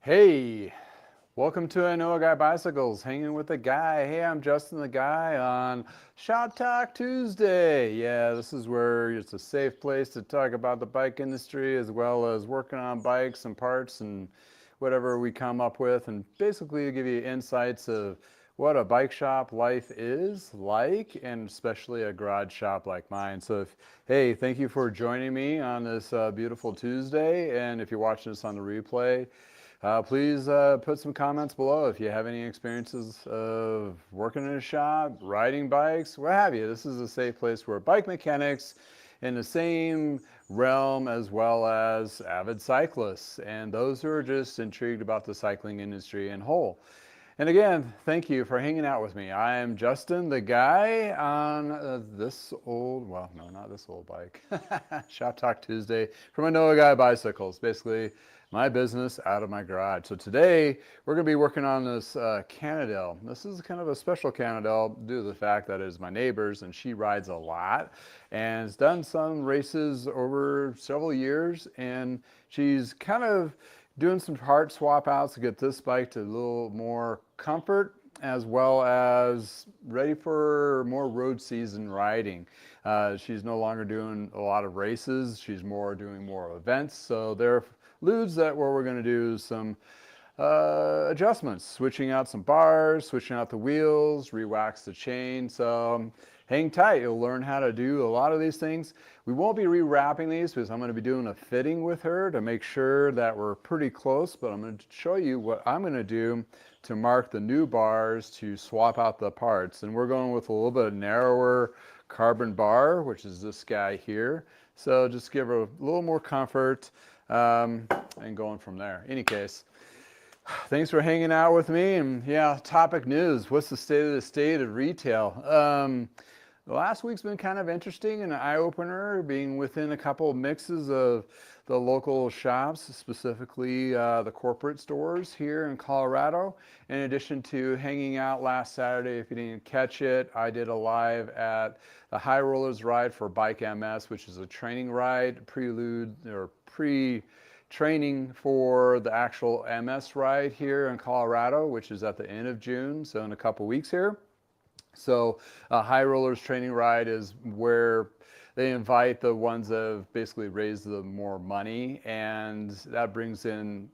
Hey, welcome to I Know a Guy Bicycles, hanging with the guy. Hey, I'm Justin the Guy on Shop Talk Tuesday. Yeah, this is where it's a safe place to talk about the bike industry as well as working on bikes and parts and whatever we come up with, and basically give you insights of what a bike shop life is like, and especially a garage shop like mine. So, hey, thank you for joining me on this beautiful Tuesday, and if you're watching this on the replay, please put some comments below if you have any experiences of working in a shop, riding bikes, what have you. This is a safe place where bike mechanics in the same realm as well as avid cyclists and those who are just intrigued about the cycling industry in whole. And again, thank you for hanging out with me. I am Justin, the guy on this old, well, no, not this old bike, Shop Talk Tuesday from I Know a Guy Bicycles, basically my business out of my garage. So today we're going to be working on this Cannondale. This is kind of a special Cannondale due to the fact that it is my neighbor's and she rides a lot and has done some races over several years, and she's kind of doing some part swap outs to get this bike to a little more comfort as well as ready for more road season riding. She's no longer doing a lot of races. She's doing more events. So there alludes that where we're going to do some adjustments, switching out some bars, switching out the wheels, re-wax the chain. So hang tight, you'll learn how to do a lot of these things. We won't be rewrapping these because I'm going to be doing a fitting with her to make sure that we're pretty close, but I'm going to show you what I'm going to do to mark the new bars to swap out the parts. And we're going with a little bit narrower carbon bar, which is this guy here. So just give her a little more comfort and going from there. Any case, thanks for hanging out with me. And yeah, topic news. What's the state of retail? The last week's been kind of interesting and an eye-opener, being within a couple of mixes of the local shops, specifically the corporate stores here in Colorado. In addition to hanging out last Saturday, if you didn't catch it, I did a live at the High Rollers Ride for Bike MS, which is a training ride, pre-training for the actual MS ride here in Colorado, which is at the end of June, so in a couple weeks here. So High Rollers Training Ride is where they invite the ones that have basically raised the more money, and that brings in,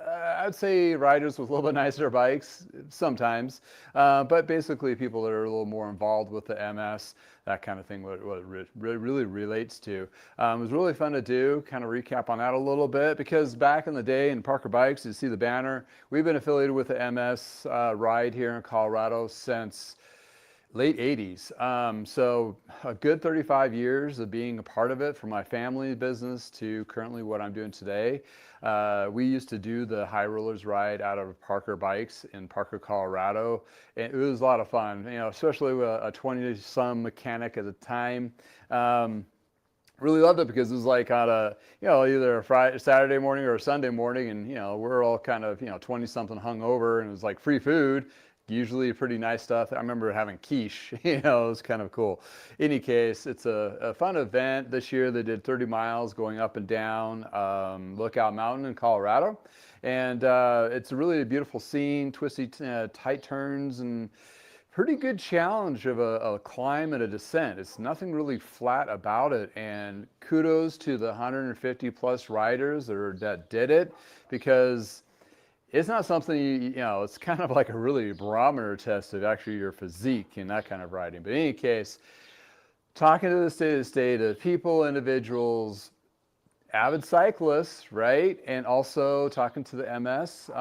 I'd say, riders with a little bit nicer bikes sometimes, but basically people that are a little more involved with the MS, that kind of thing, what it really relates to. It was really fun to do, kind of recap on that a little bit, because back in the day in Parker Bikes, you see the banner, we've been affiliated with the MS ride here in Colorado since late 80s. So a good 35 years of being a part of it, from my family business to currently what I'm doing today. We used to do the High Rollers Ride out of Parker Bikes in Parker, Colorado. And it was a lot of fun, especially with a 20-some mechanic at the time. Really loved it because it was like on a, either a Friday, Saturday morning or a Sunday morning, and we're all kind of 20-something hungover, and it was like free food. Usually pretty nice stuff. I remember having quiche, it was kind of cool. Any case, it's a fun event. This year they did 30 miles going up and down Lookout Mountain in Colorado. And it's a really beautiful scene, twisty, tight turns, and pretty good challenge of a climb and a descent. It's nothing really flat about it. And kudos to the 150 plus riders that did it, because it's not something, it's kind of like a really barometer test of actually your physique and that kind of riding. But in any case, talking to the state of people, individuals, avid cyclists, right? And also talking to the MS.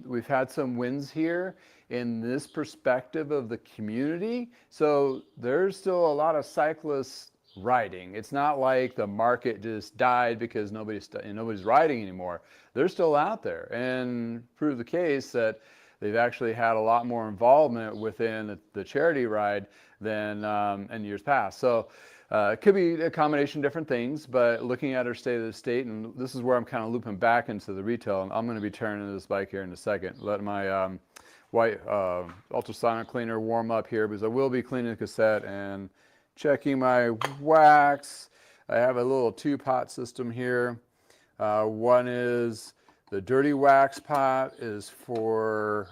We've had some wins here in this perspective of the community. So there's still a lot of cyclists riding. It's not like the market just died because nobody's riding anymore. They're still out there, and prove the case that they've actually had a lot more involvement within the charity ride than in years past. So it could be a combination of different things, but looking at our state of the state, and this is where I'm kind of looping back into the retail, and I'm going to be turning this bike here in a second. Let my white ultrasonic cleaner warm up here, because I will be cleaning the cassette and checking my wax. I have a little two-pot system here. One is The dirty wax pot is for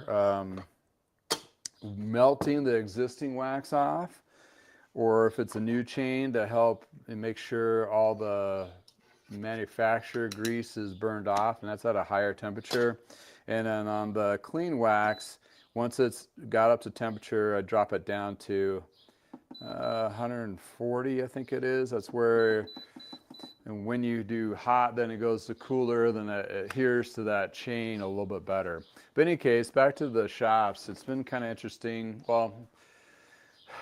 melting the existing wax off, or if it's a new chain, to help and make sure all the manufacturer grease is burned off, and that's at a higher temperature. And then on the clean wax, once it's got up to temperature, I drop it down to 140, I think it is. That's where, and when you do hot, then it goes to cooler, then it adheres to that chain a little bit better. But in any case, back to the shops, it's been kind of interesting. Well,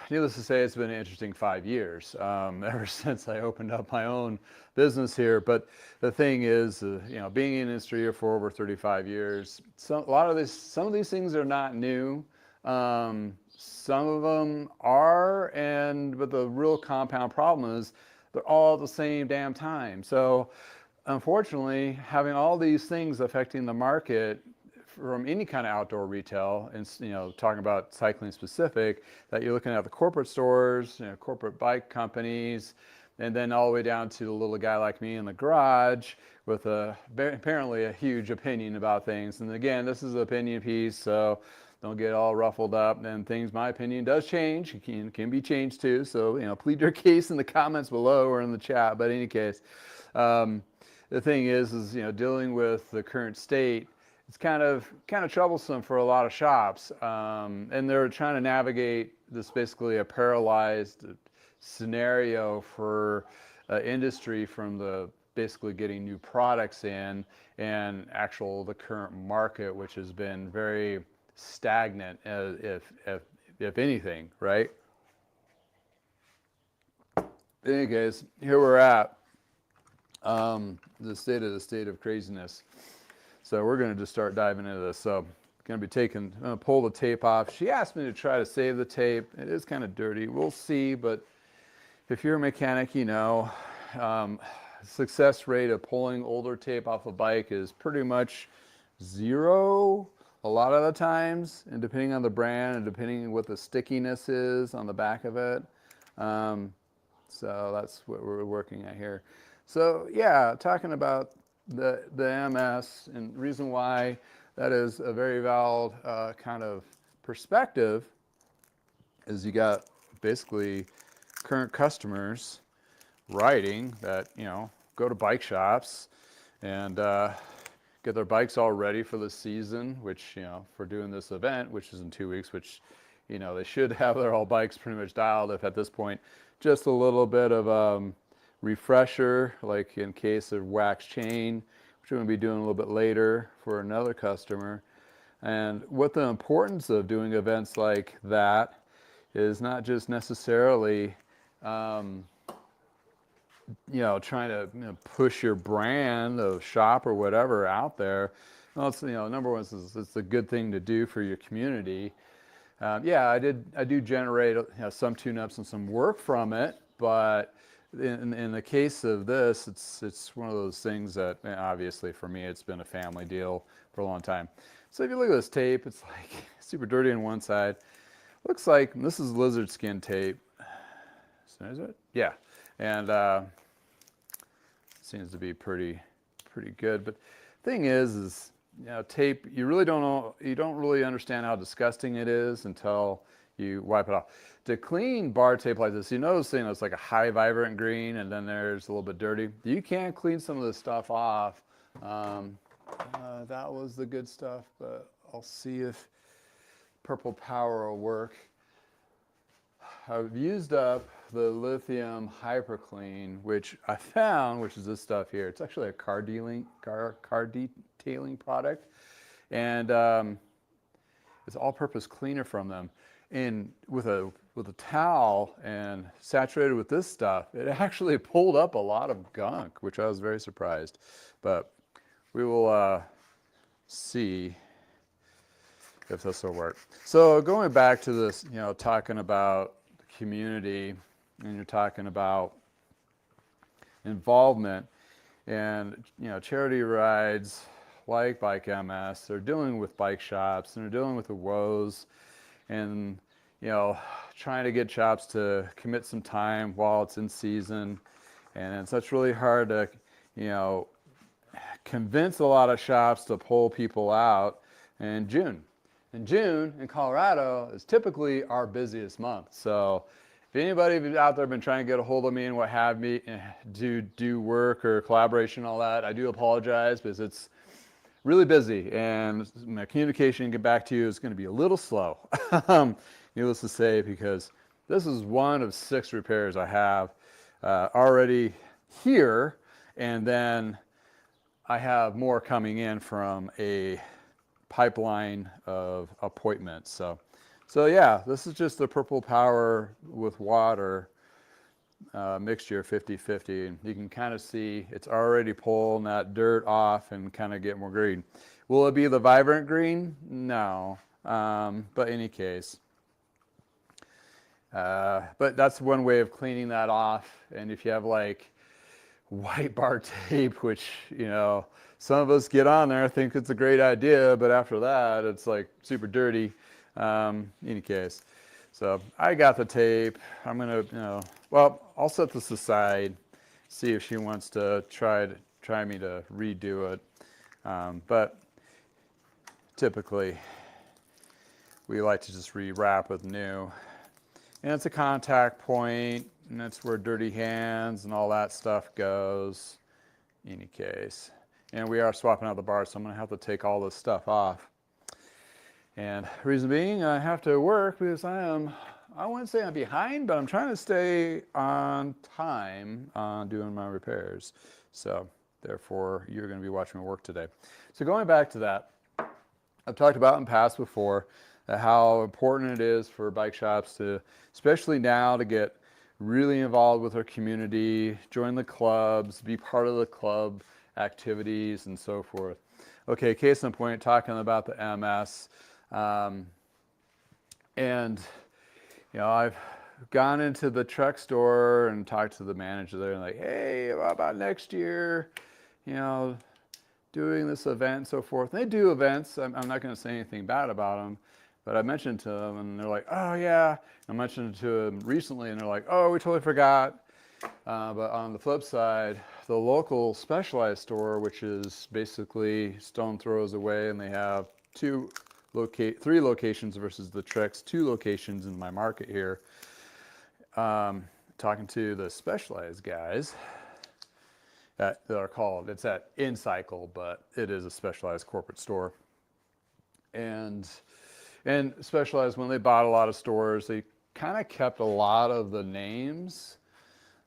needless to say, it's been an interesting 5 years, ever since I opened up my own business here. But the thing is, being in the industry for over 35 years, some of these things are not new. Some of them are, but the real compound problem is they're all at the same damn time. So unfortunately, having all these things affecting the market from any kind of outdoor retail, and talking about cycling specific, that you're looking at the corporate stores, corporate bike companies, and then all the way down to the little guy like me in the garage with apparently a huge opinion about things. And again, this is an opinion piece, so don't get all ruffled up. And things, my opinion does change. It can be changed too. So plead your case in the comments below or in the chat. But in any case, the thing is dealing with the current state. It's kind of troublesome for a lot of shops, and they're trying to navigate this basically a paralyzed scenario for industry from the basically getting new products in and the current market, which has been very stagnant, if anything, right? In any case, here we're at the state of craziness. So we're going to just start diving into this. So I'm going to pull the tape off. She asked me to try to save the tape. It is kind of dirty. We'll see, but if you're a mechanic, success rate of pulling older tape off a bike is pretty much zero a lot of the times, and depending on the brand and depending on what the stickiness is on the back of it. So that's what we're working at here. So yeah, talking about the MS, and the reason why that is a very valid kind of perspective is you got basically current customers writing that go to bike shops and get their bikes all ready for the season, which for doing this event, which is in 2 weeks, which they should have their all bikes pretty much dialed, if at this point just a little bit of refresher, like in case of wax chain, which we're going to be doing a little bit later for another customer. And what the importance of doing events like that is not just necessarily trying to push your brand of shop or whatever out there. Well, it's, number one, it's a good thing to do for your community. Yeah, I do generate some tune-ups and some work from it, but in the case of this, it's one of those things that obviously for me it's been a family deal for a long time. So if you look at this tape, it's like super dirty on one side. Looks like this is lizard skin tape. Is it? Yeah, and seems to be pretty good. But thing is tape, you don't really understand how disgusting it is until you wipe it off. To clean bar tape like this, notice it's like a high vibrant green, and then there's a little bit dirty. You can clean some of this stuff off. That was the good stuff, but I'll see if Purple Power will work. I've used up the lithium hyperclean, which I found, which is this stuff here. It's actually a car detailing product, and it's all-purpose cleaner from them. And with a towel and saturated with this stuff, it actually pulled up a lot of gunk, which I was very surprised. But we will see if this will work. So going back to this, talking about the community, and you're talking about involvement, and charity rides like Bike MS, they're dealing with bike shops, and they're dealing with the woes, and trying to get shops to commit some time while it's in season, and so it's really hard to convince a lot of shops to pull people out in June. And June in Colorado is typically our busiest month. So if anybody out there been trying to get a hold of me and what have me, do work or collaboration and all that, I do apologize because it's really busy and my communication to get back to you is going to be a little slow. Needless to say, because this is one of 6 repairs I have already here, and then I have more coming in from a pipeline of appointments. So yeah, this is just the Purple Power with water mixture 50-50. And you can kind of see it's already pulling that dirt off and kind of get more green. Will it be the vibrant green? No. But in any case. But that's one way of cleaning that off. And if you have like white bar tape, which, you know, some of us get on there, think it's a great idea, but after that, it's like super dirty. In any case, so I got the tape. I'm gonna, well, I'll set this aside, see if she wants to try me to redo it. But typically, we like to just rewrap with new. And it's a contact point, and that's where dirty hands and all that stuff goes. In any case. And we are swapping out the bars, so I'm going to have to take all this stuff off. And reason being, I have to work because I wouldn't say I'm behind, but I'm trying to stay on time on doing my repairs. So therefore, you're going to be watching my work today. So going back to that, I've talked about in the past before how important it is for bike shops to, especially now, to get really involved with our community, join the clubs, be part of the club activities and so forth. Okay, case in point, talking about the MS. And, you know, I've gone into the truck store and talked to the manager there and like, hey, what about next year, you know, doing this event and so forth. And they do events. I'm not going to say anything bad about them. But I mentioned to them, and they're like, oh, yeah. I mentioned it to them recently, and they're like, oh, we totally forgot. But on the flip side, the local Specialized store, which is basically stone throws away, and they have 3 locations versus the Trex 2 locations in my market here. Talking to the Specialized guys that are called, it's at InCycle, but it is a Specialized corporate store. And Specialized, when they bought a lot of stores, they kind of kept a lot of the names.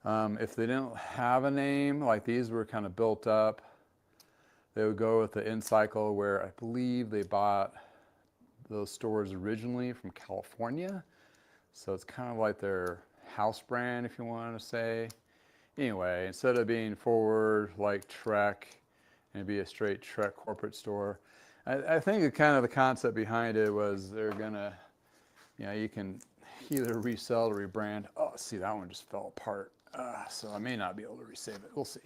If they didn't have a name, like these were kind of built up, they would go with the InCycle, where I believe they bought those stores originally from California. So it's kind of like their house brand, if you want to say. Anyway, instead of being forward like Trek, and be a straight Trek corporate store, I think kind of the concept behind it was they're gonna, you know, you can either resell or rebrand. Oh, see, that one just fell apart. So I may not be able to resave it. We'll see.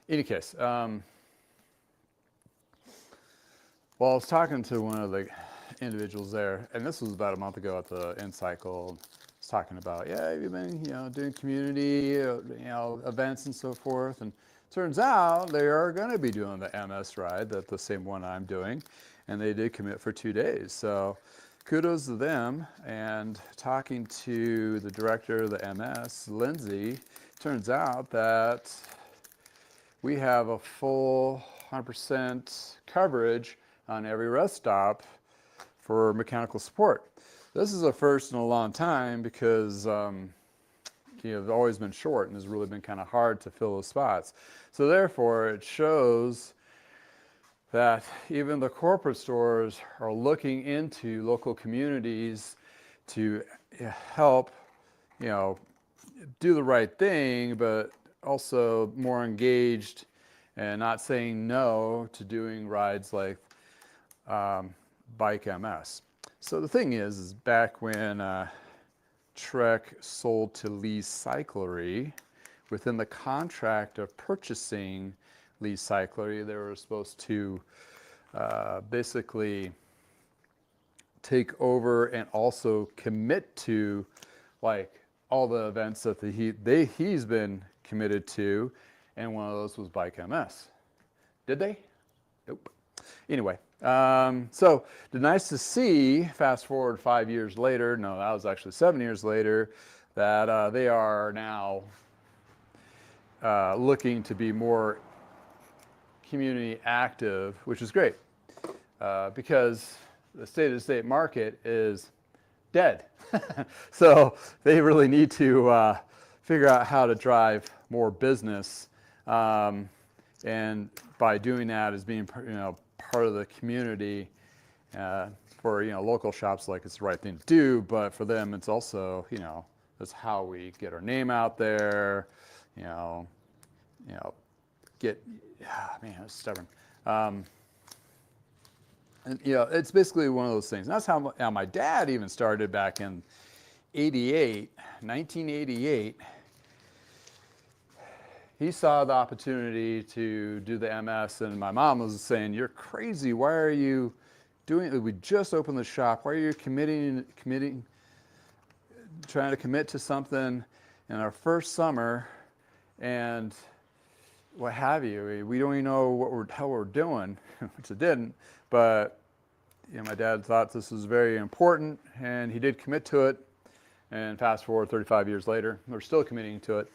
In any case, well, I was talking to one of the individuals there, and this was about a month ago at the InCycle. I was talking about, yeah, you've been, you know, doing community, events and so forth, and turns out they are going to be doing the MS ride, the same one I'm doing, and they did commit for 2 days. So kudos to them. And talking to the director of the MS, Lindsay, turns out that we have a full 100% coverage on every rest stop for mechanical support. This is a first in a long time because it's always been short and has really been kind of hard to fill those spots. So therefore, it shows that even the corporate stores are looking into local communities to help, do the right thing, but also more engaged and not saying no to doing rides like Bike MS. So the thing is back when Trek sold to Lee's Cyclery, within the contract of purchasing Lee's Cyclery, they were supposed to basically take over and also commit to like all the events that he's been committed to, and one of those was Bike MS. Did they? Nope. Anyway, so it's nice to see, fast forward 5 years later, no, that was actually 7 years later, that they are now looking to be more community active, which is great because the state-to-state market is dead. So they really need to figure out how to drive more business, and by doing that as being part of the community. For local shops, like it's the right thing to do, but for them it's also that's how we get our name out there. Get man, it's stubborn. And it's basically one of those things. And that's how my dad even started back in 1988. He saw the opportunity to do the MS, and my mom was saying, "You're crazy. Why are you doing it? We just opened the shop. Why are you trying to commit to something in our first summer, and what have you? We don't even know what the hell we're doing," which it didn't. But my dad thought this was very important, and he did commit to it. And fast forward 35 years later, we're still committing to it.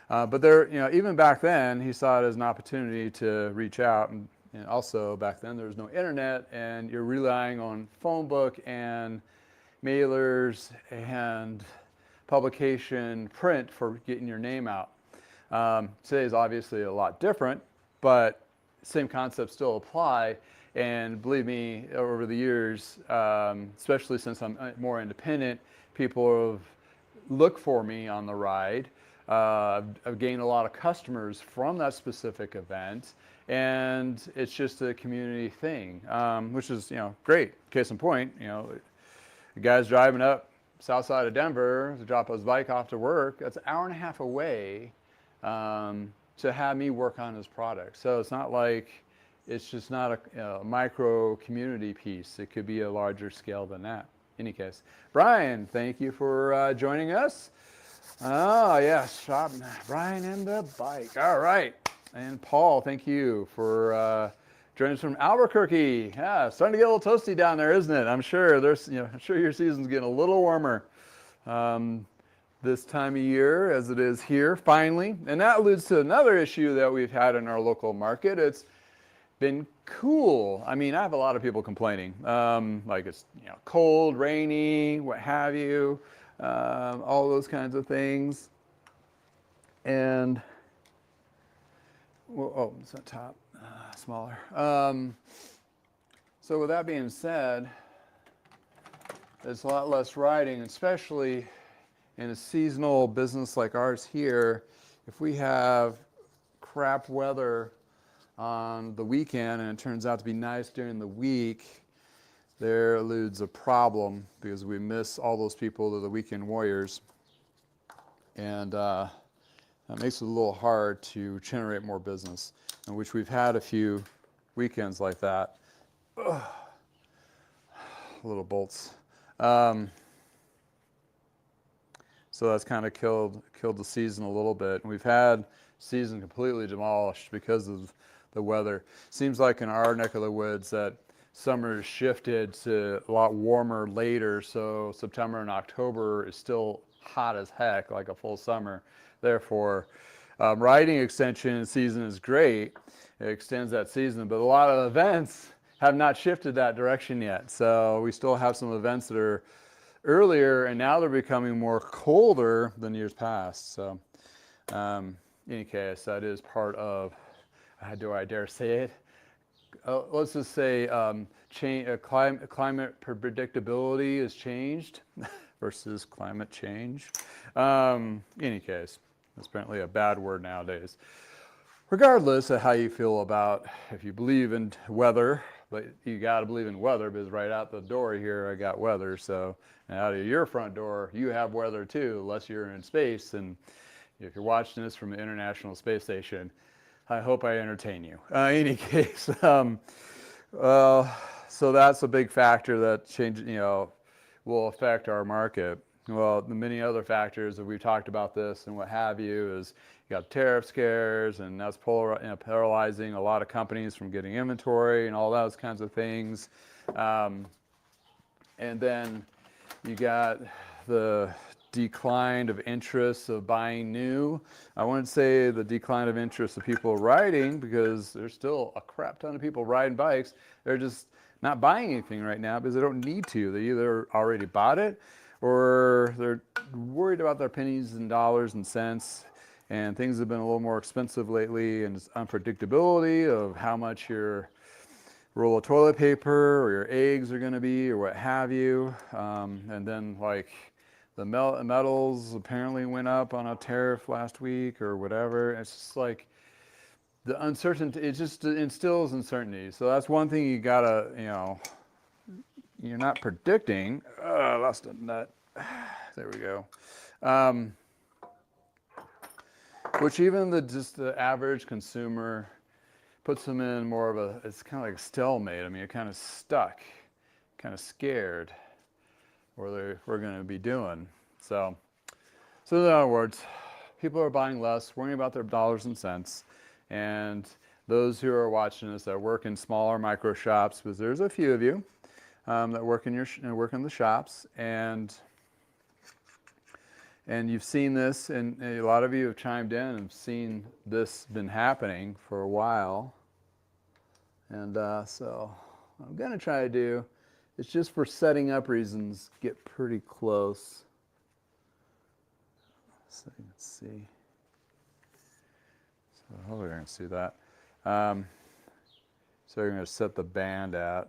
But there, even back then, he saw it as an opportunity to reach out, and also back then there was no internet, and you're relying on phone book and mailers and publication print for getting your name out. Today is obviously a lot different, but same concepts still apply. And believe me, over the years, especially since I'm more independent, people have looked for me on the ride. I've gained a lot of customers from that specific event, and it's just a community thing, which is great. Case in point, the guy's driving up south side of Denver to drop his bike off to work. That's an hour and a half away to have me work on his product. So it's not like it's just not a micro community piece. It could be a larger scale than that. In any case, Brian, thank you for joining us. Oh, yes, shop Brian and the bike. All right. And Paul, thank you for joining us from Albuquerque. Yeah, it's starting to get a little toasty down there, isn't it? I'm sure I'm sure your season's getting a little warmer this time of year as it is here, finally. And that alludes to another issue that we've had in our local market. It's been cool. I mean, I have a lot of people complaining, like it's cold, rainy, what have you. All those kinds of things. And, well, oh, it's on top, smaller. So with that being said, there's a lot less riding, especially in a seasonal business like ours here. If we have crap weather on the weekend and it turns out to be nice during the week, there eludes a problem because we miss all those people to the weekend warriors, and that makes it a little hard to generate more business, in which we've had a few weekends like that. Ugh. Little bolts. So that's kind of killed the season a little bit, and we've had season completely demolished because of the weather. Seems like in our neck of the woods that summer shifted to a lot warmer later, so September and October is still hot as heck, like a full summer. Therefore, riding extension season is great. It extends that season, but a lot of events have not shifted that direction yet. So we still have some events that are earlier, and now they're becoming more colder than years past. So in any case, that is part of, do I dare say it? Let's just say climate predictability has changed versus climate change. In any case, it's apparently a bad word nowadays. Regardless of how you feel about, if you believe in weather, but you got to believe in weather because right out the door here I got weather. So out of your front door you have weather too, unless you're in space. And if you're watching this from the International Space Station, I hope I entertain you. In any case, so that's a big factor that will affect our market. well, the many other factors that we've talked about this and what have you is you got tariff scares, and that's paralyzing a lot of companies from getting inventory and all those kinds of things. And then you got the decline of interest of buying new. I wouldn't say the decline of interest of people riding, because there's still a crap ton of people riding bikes. They're just not buying anything right now because they don't need to. They either already bought it, or they're worried about their pennies and dollars and cents, and things have been a little more expensive lately, and it's unpredictability of how much your roll of toilet paper or your eggs are going to be or what have you. And then like the metals apparently went up on a tariff last week or whatever. It's just like the uncertainty, it just instills uncertainty. So that's one thing you gotta, you're not predicting. I lost a nut. There we go. Which even just the average consumer puts them in more of a, it's kind of like a stalemate. I mean, you're kind of stuck, kind of scared what we're going to be doing. So in other words, people are buying less, worrying about their dollars and cents. And those who are watching this that work in smaller micro shops, because there's a few of you that work in the shops, and you've seen this, and a lot of you have chimed in and seen this been happening for a while. And so what I'm going to try to do is, just for setting up reasons, get pretty close. So you can see. So hopefully you're going to see that. So you're going to set the band at.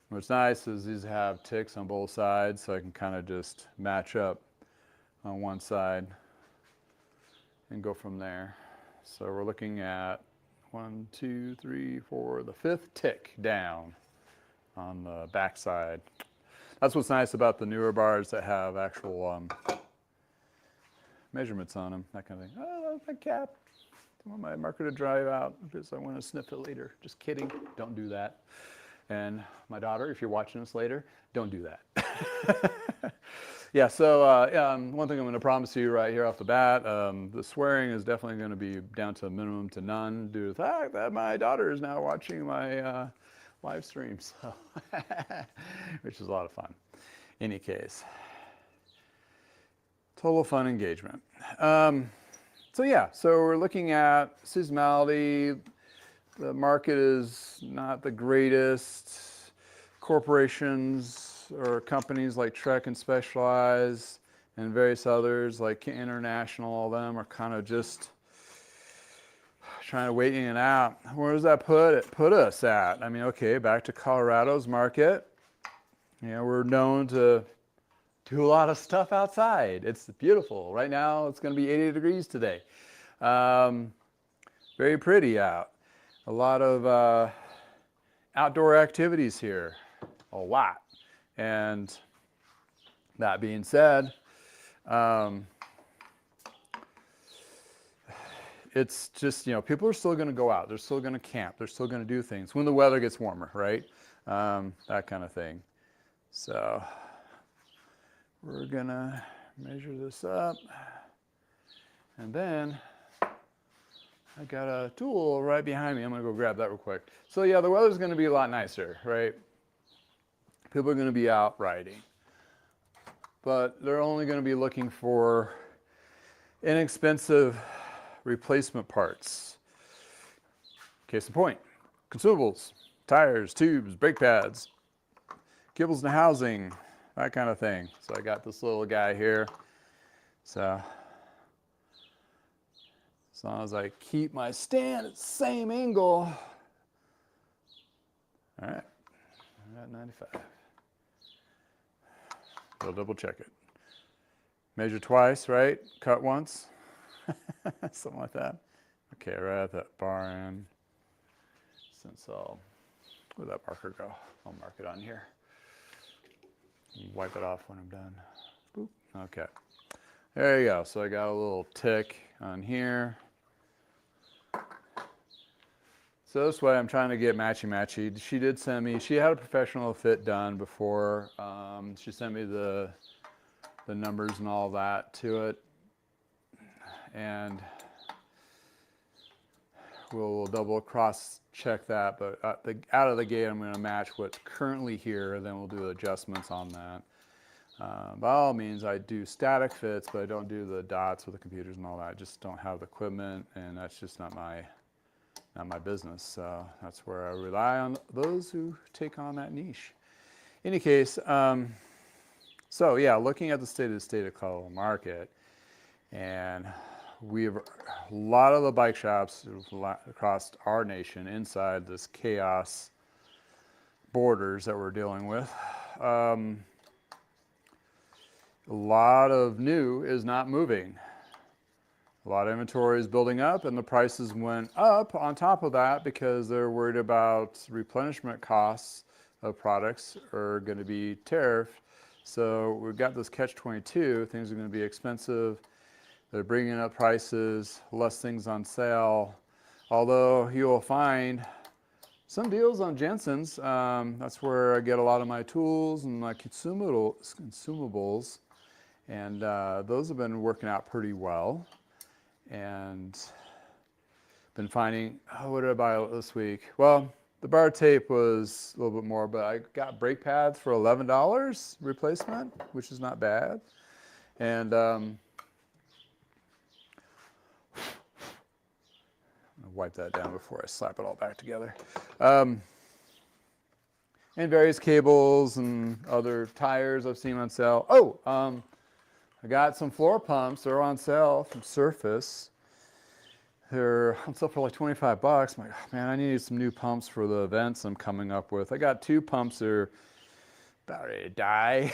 What's nice is these have ticks on both sides, so I can kind of just match up on one side and go from there. So we're looking at 1, 2, 3, 4, the 5th tick down on the back side. That's what's nice about the newer bars that have actual measurements on them, that kind of thing. Oh, that's my cat. I want my marker to drive out because I want to sniff it later. Just kidding. Don't do that. And my daughter, if you're watching this later, don't do that. Yeah, so one thing I'm going to promise you right here off the bat, the swearing is definitely going to be down to a minimum to none due to the fact that my daughter is now watching my live stream, so which is a lot of fun. Any case, total fun engagement. So yeah, so we're looking at seasonality. The market is not the greatest. Corporations or companies like Trek and Specialized and various others like International, all of them are kind of just trying to wait in and out. Where does that put us at? I mean, okay, back to Colorado's market. We're known to do a lot of stuff outside. It's beautiful. Right now, it's going to be 80 degrees today. Very pretty out. A lot of outdoor activities here, a lot. And that being said, it's just, people are still going to go out. They're still going to camp. They're still going to do things when the weather gets warmer, right? That kind of thing. So we're going to measure this up. And then I got a tool right behind me. I'm going to go grab that real quick. So yeah, the weather's going to be a lot nicer, right? People are going to be out riding. But they're only going to be looking for inexpensive replacement parts. Case in point, consumables, tires, tubes, brake pads, kibbles and housing, that kind of thing. So I got this little guy here. So as long as I keep my stand at the same angle. All right, I'm at 95. We'll double check it. Measure twice, right? Cut once. Something like that. Okay, right at that bar end. Where'd that marker go? I'll mark it on here. Wipe it off when I'm done. Boop. Okay. There you go. So I got a little tick on here. So this way I'm trying to get matchy-matchy. She did send me, she had a professional fit done before. She sent me the numbers and all that to it. And we'll double cross check that, but out of the gate I'm going to match what's currently here, then we'll do adjustments on that. By all means, I do static fits, but I don't do the dots with the computers and all that. I just don't have the equipment, and that's just not my business. So that's where I rely on those who take on that niche. In any case, so yeah, looking at the state of color market, and we have a lot of the bike shops across our nation inside this chaos borders that we're dealing with. A lot of new is not moving. A lot of inventory is building up, and the prices went up on top of that because they're worried about replenishment costs of products are going to be tariffed. So we've got this catch-22. Things are going to be expensive. They're bringing up prices, less things on sale. Although you'll find some deals on Jenson's. That's where I get a lot of my tools and my consumables. And those have been working out pretty well. And been finding, oh, what did I buy this week? Well, the bar tape was a little bit more, but I got brake pads for $11 replacement, which is not bad. And I'll wipe that down before I slap it all back together. And various cables and other tires I've seen on sale. Oh, I got some floor pumps. They're on sale from Surface. They're on sale for like 25 bucks. I'm like, oh, man, I need some new pumps for the events I'm coming up with. I got 2 pumps that are about ready to die.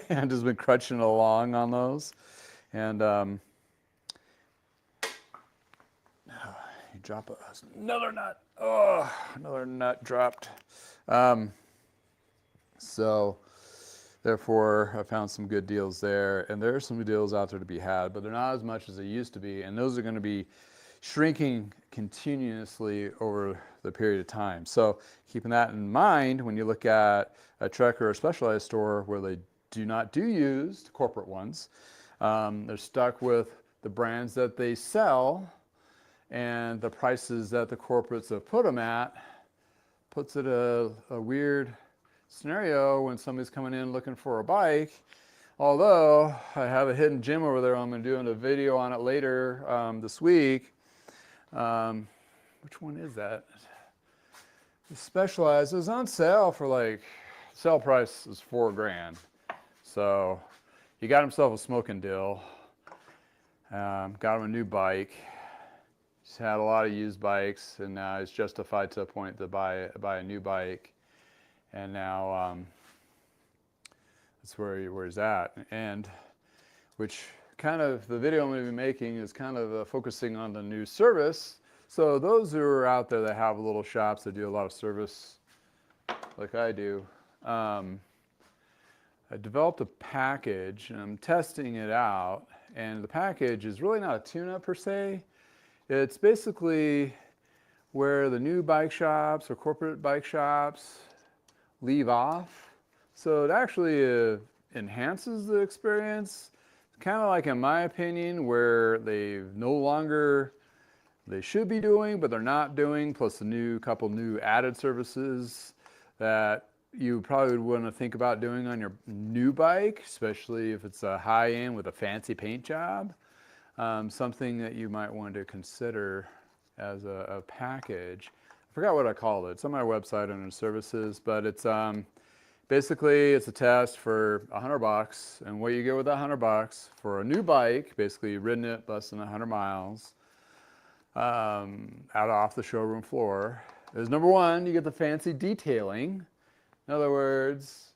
And I've just been crutching along on those. And you drop another nut. Oh, another nut dropped. So therefore, I found some good deals there. And there are some deals out there to be had, but they're not as much as they used to be. And those are going to be shrinking continuously over the period of time. So keeping that in mind, when you look at a Trek or a Specialized store where they do not do used, corporate ones, they're stuck with the brands that they sell, and the prices that the corporates have put them at puts it a weird scenario when somebody's coming in looking for a bike. Although I have a hidden gem over there, I'm going to do a video on it later this week. Which one is that? The Specialized. It was on sale for like, sale price is $4,000. So he got himself a smoking deal. Got him a new bike. He's had a lot of used bikes, and now he's justified to a point to buy a new bike. And now that's where he's at. And which kind of, the video I'm going to be making is kind of focusing on the new service. So those who are out there that have little shops that do a lot of service, like I do, I developed a package, and I'm testing it out. And the package is really not a tune-up per se. It's basically where the new bike shops or corporate bike shops leave off. So it actually enhances the experience. Kind of like, in my opinion, where they should be doing, but they're not doing, plus a couple new added services that you probably would want to think about doing on your new bike, especially if it's a high-end with a fancy paint job. Something that you might want to consider as a package. I forgot what I called it. It's on my website under services, but it's basically it's a test for $100, and what you get with $100 for a new bike, basically you've ridden it less than 100 miles, out off the showroom floor, is number one, you get the fancy detailing. In other words,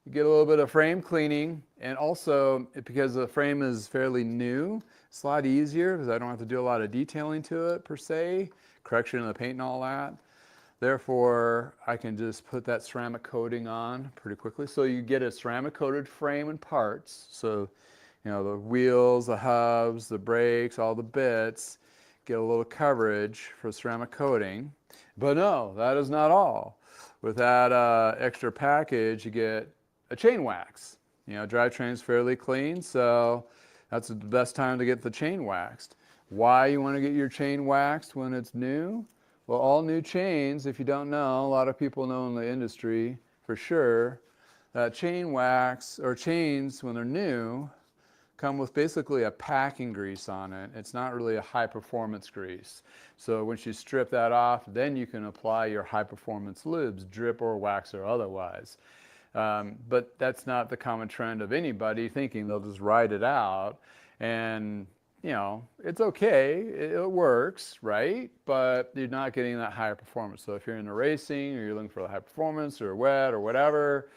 you get a little bit of frame cleaning, and also because the frame is fairly new, it's a lot easier because I don't have to do a lot of detailing to it per se, correction of the paint and all that. Therefore, I can just put that ceramic coating on pretty quickly. So you get a ceramic coated frame and parts. So, you know, the wheels, the hubs, the brakes, all the bits get a little coverage for ceramic coating. But no, that is not all. With that extra package, you get a chain wax. You know, drivetrain's fairly clean, so that's the best time to get the chain waxed. Why you want to get your chain waxed when it's new? Well, all new chains, if you don't know, a lot of people know in the industry for sure, that chain wax or chains when they're new come with basically a packing grease on it. It's not really a high performance grease. So once you strip that off, then you can apply your high performance lubes, drip or wax or otherwise. But that's not the common trend of anybody thinking they'll just ride it out. And, you know, it's okay, it works, right? But you're not getting that higher performance. So if you're into racing or you're looking for the high performance or wet or whatever,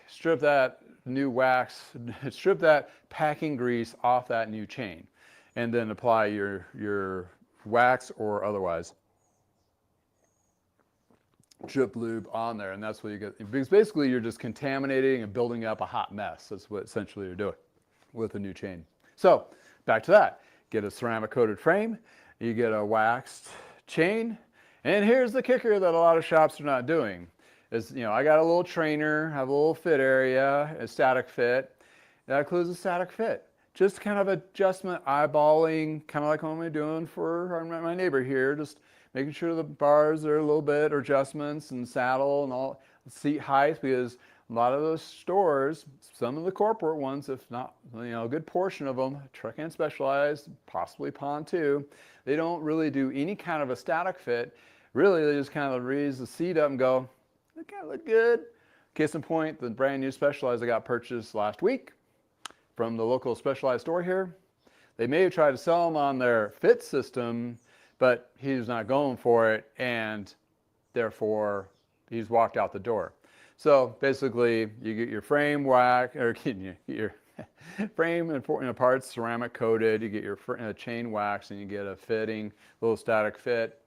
strip that new wax, strip that packing grease off that new chain, and then apply your wax or otherwise drip lube on there, and that's what you get. Because basically you're just contaminating and building up a hot mess. That's what essentially you're doing with a new chain. So back to that. Get a ceramic coated frame, you get a waxed chain, and here's the kicker that a lot of shops are not doing. Is, you know, I got a little trainer, have a little fit area, a static fit. That includes a static fit. Just kind of adjustment, eyeballing, kind of like what I'm doing for my neighbor here, just making sure the bars are a little bit, or adjustments and saddle and all, seat height, because a lot of those stores, some of the corporate ones, if not, you know, a good portion of them, Truck and Specialized, possibly Pond too, they don't really do any kind of a static fit. Really, they just kind of raise the seat up and go, they kind of look good. Case in point, the brand new Specialized I got purchased last week from the local Specialized store here. They may have tried to sell them on their fit system, but he's not going for it, and therefore he's walked out the door. So basically, you get your frame wax, or your frame and parts ceramic coated. You get your chain wax, and you get a fitting, little static fit.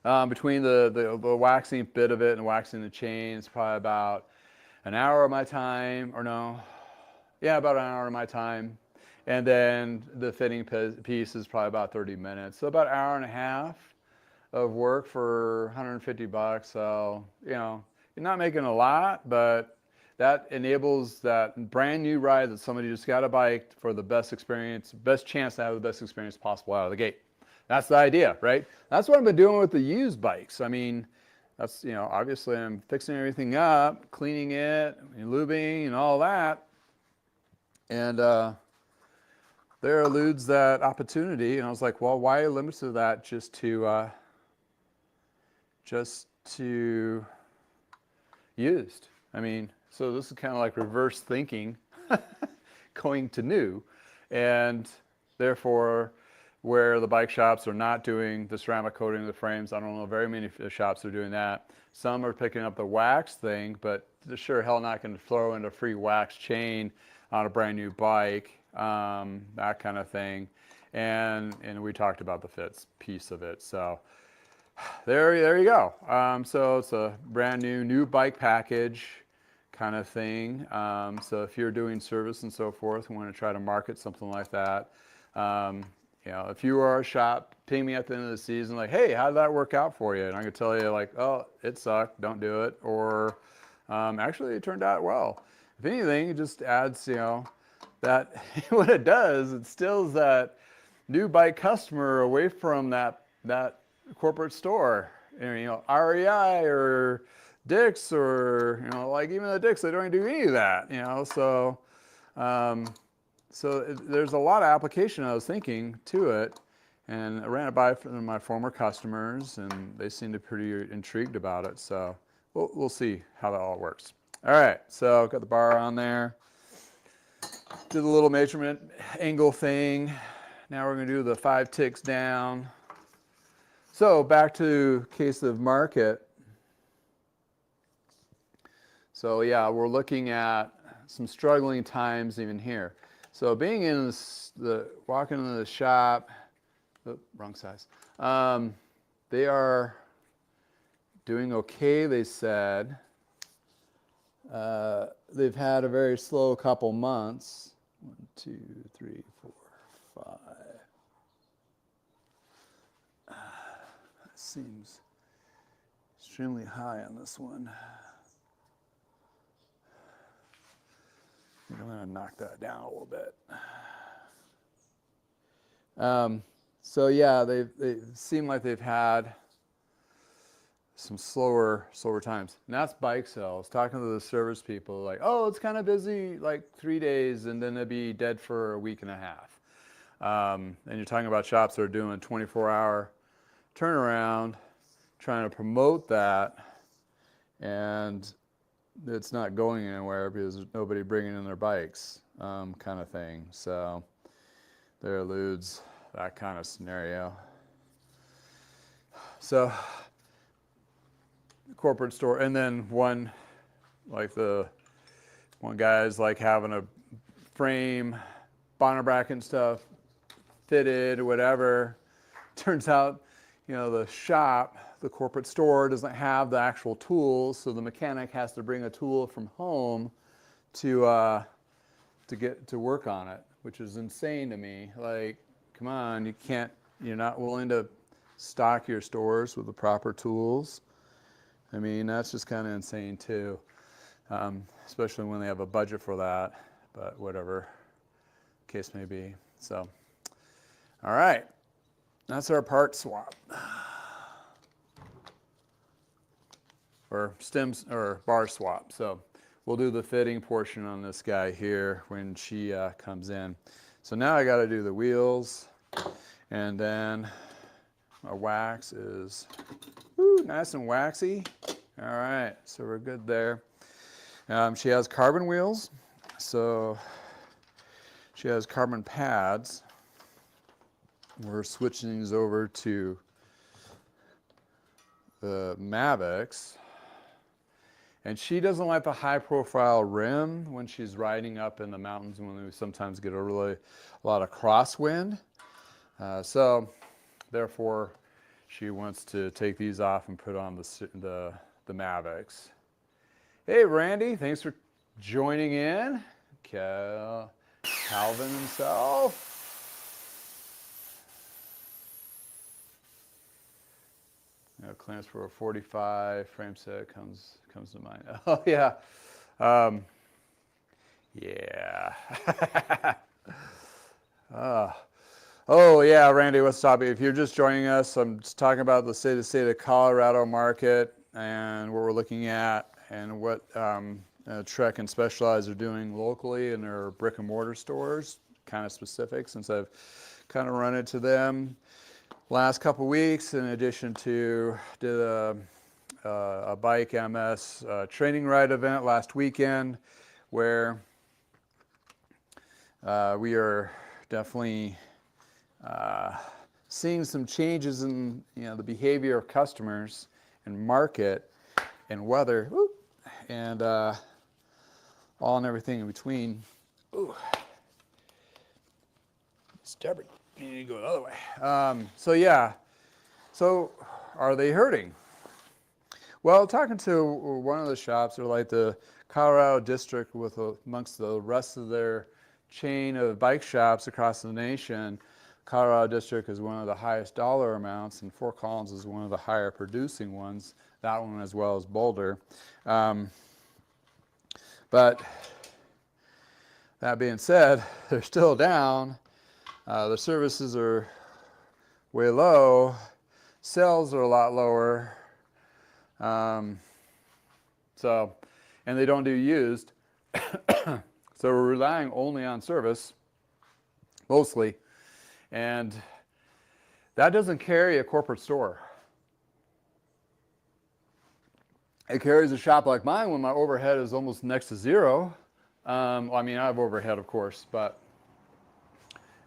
Between the waxing bit of it and waxing the chain, it's probably about an hour of my time, or no, yeah, about an hour of my time. And then the fitting piece is probably about 30 minutes. So about an hour and a half of work for 150 bucks. So, you know, you're not making a lot, but that enables that brand new ride that somebody just got a bike for the best experience, best chance to have the best experience possible out of the gate. That's the idea, right? That's what I've been doing with the used bikes. I mean, that's, you know, obviously I'm fixing everything up, cleaning it, and lubing and all that. And there eludes that opportunity. And I was like, well, why limit to that just to used? I mean, so this is kind of like reverse thinking, going to new. And therefore, where the bike shops are not doing the ceramic coating of the frames, I don't know very many shops are doing that. Some are picking up the wax thing, but they're sure hell not going to throw in a free wax chain on a brand new bike, that kind of thing. And we talked about the fits piece of it. So there you go. So it's a brand new bike package kind of thing. So if you're doing service and so forth, we want to try to market something like that. You know, if you are a shop, ping me at the end of the season, like, hey, how did that work out for you? And I can tell you, like, oh, it sucked, don't do it. Or actually, it turned out well. If anything, it just adds, you know, that what it does, it steals that new bike customer away from that corporate store. You know, REI or Dick's, or, you know, like even the Dick's, they don't do any of that, you know, so. So there's a lot of application I was thinking to it, and I ran it by my former customers, and they seemed to be pretty intrigued about it. So we'll see how that all works. All right, so got the bar on there. Did a little measurement angle thing. Now we're going to do the 5 ticks down. So back to case of market. So yeah, we're looking at some struggling times even here. So being in walking into the shop, oh, wrong size. They are doing okay, they said. They've had a very slow couple months. 1, 2, 3, 4, 5. seems extremely high on this one. I'm going to knock that down a little bit. So yeah, they seem like they've had some slower times. And that's bike sales. Talking to the service people, like, oh, it's kind of busy, like 3 days, and then it'd be dead for a week and a half. And you're talking about shops that are doing 24-hour turnaround, trying to promote that, and it's not going anywhere because there's nobody bringing in their bikes, kind of thing. So there eludes that kind of scenario. So corporate store, and then one guy's like having a frame, bonnet bracket and stuff fitted or whatever. Turns out, you know, the shop, the corporate store doesn't have the actual tools, so the mechanic has to bring a tool from home to get to work on it, which is insane to me. Like, come on, you're not willing to stock your stores with the proper tools. I mean, that's just kind of insane too, especially when they have a budget for that, but whatever case may be. So, all right, that's our part swap. Or stems or bar swap. So we'll do the fitting portion on this guy here when she comes in. So now I got to do the wheels, and then our wax is nice and waxy. All right, so we're good there. She has carbon wheels, so she has carbon pads. We're switching these over to the Mavics. And she doesn't like the high-profile rim when she's riding up in the mountains, when we sometimes get a lot of crosswind. So, therefore, she wants to take these off and put on the Mavics. Hey, Randy, thanks for joining in. Calvin himself. Clamps for a 45 frame set comes to mind. Oh yeah, yeah. Oh yeah, Randy, what's up? If you're just joining us, I'm just talking about the state of Colorado market and what we're looking at and what Trek and Specialized are doing locally in their brick-and-mortar stores. Kind of specific, since I've kind of run into them last couple weeks, in addition to did a bike MS training ride event last weekend, where we are definitely seeing some changes in the behavior of customers and market and weather, and all and everything in between. Ooh. Stubborn. You need to go the other way. So yeah, so are they hurting? Well, talking to one of the shops, they're like the Colorado district with amongst the rest of their chain of bike shops across the nation. Colorado district is one of the highest dollar amounts, and Fort Collins is one of the higher producing ones. That one as well as Boulder. But that being said, they're still down. The services are way low. Sales are a lot lower. So, and they don't do used. So we're relying only on service, mostly. And that doesn't carry a corporate store. It carries a shop like mine when my overhead is almost next to zero. Well, I mean, I have overhead, of course, but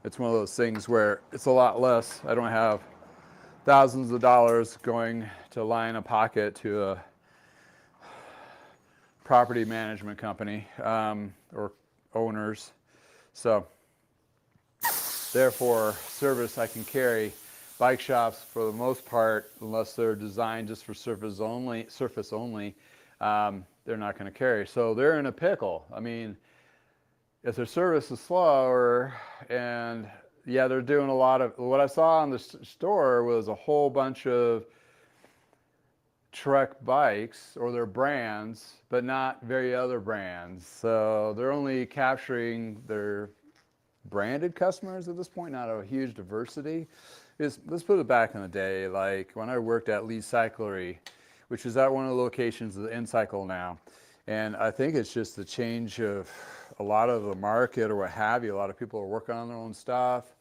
it's one of those things where it's a lot less. I don't have thousands of dollars going to line a pocket to a property management company or owners. So therefore, service I can carry. Bike shops, for the most part, unless they're designed just for surface only, they're not going to carry. So they're in a pickle. I mean, if their service is slower, and yeah, they're doing a lot of, what I saw in the store was a whole bunch of Trek bikes, or their brands, but not very other brands. So they're only capturing their branded customers at this point, not a huge diversity. Let's put it back in the day, like when I worked at Lee's Cyclery, which is at one of the locations of the N-Cycle now. And I think it's just the change of a lot of the market or what have you. A lot of people are working on their own stuff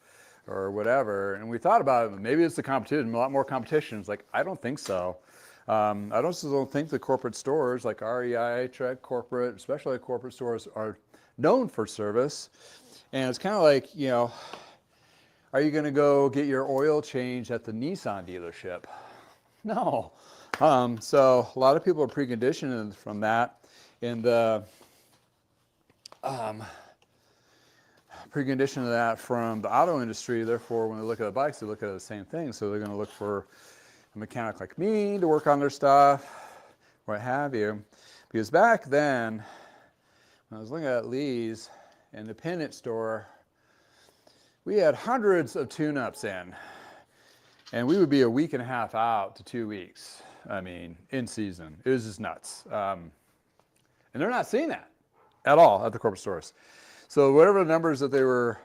or whatever. And we thought about it, maybe it's the competition, a lot more competition. It's like, I don't think so. I also don't think the corporate stores like REI, Trek, corporate, especially corporate stores, are known for service. And it's kind of like, you know, are you going to go get your oil changed at the Nissan dealership? No. So a lot of people are preconditioned from that. And preconditioned that from the auto industry. Therefore, when they look at the bikes, they look at the same thing. So they're going to look for a mechanic like me to work on their stuff, what have you. Because back then, when I was looking at Lee's independent store, we had hundreds of tune-ups in, and we would be a week and a half out to 2 weeks. I mean, in season. It was just nuts. And they're not seeing that at all at the corporate stores. So whatever the numbers that they were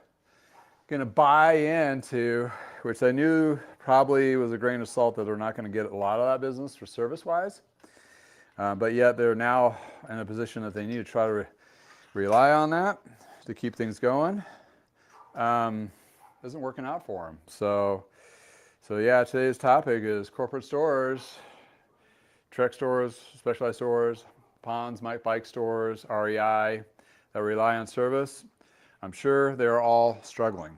going to buy into, which I knew probably was a grain of salt that they're not going to get a lot of that business for service-wise, but yet they're now in a position that they need to try to rely on that to keep things going. Isn't working out for them. So yeah, today's topic is corporate stores, Trek stores, Specialized stores, Ponds, bike stores, REI, that rely on service. I'm sure they're all struggling.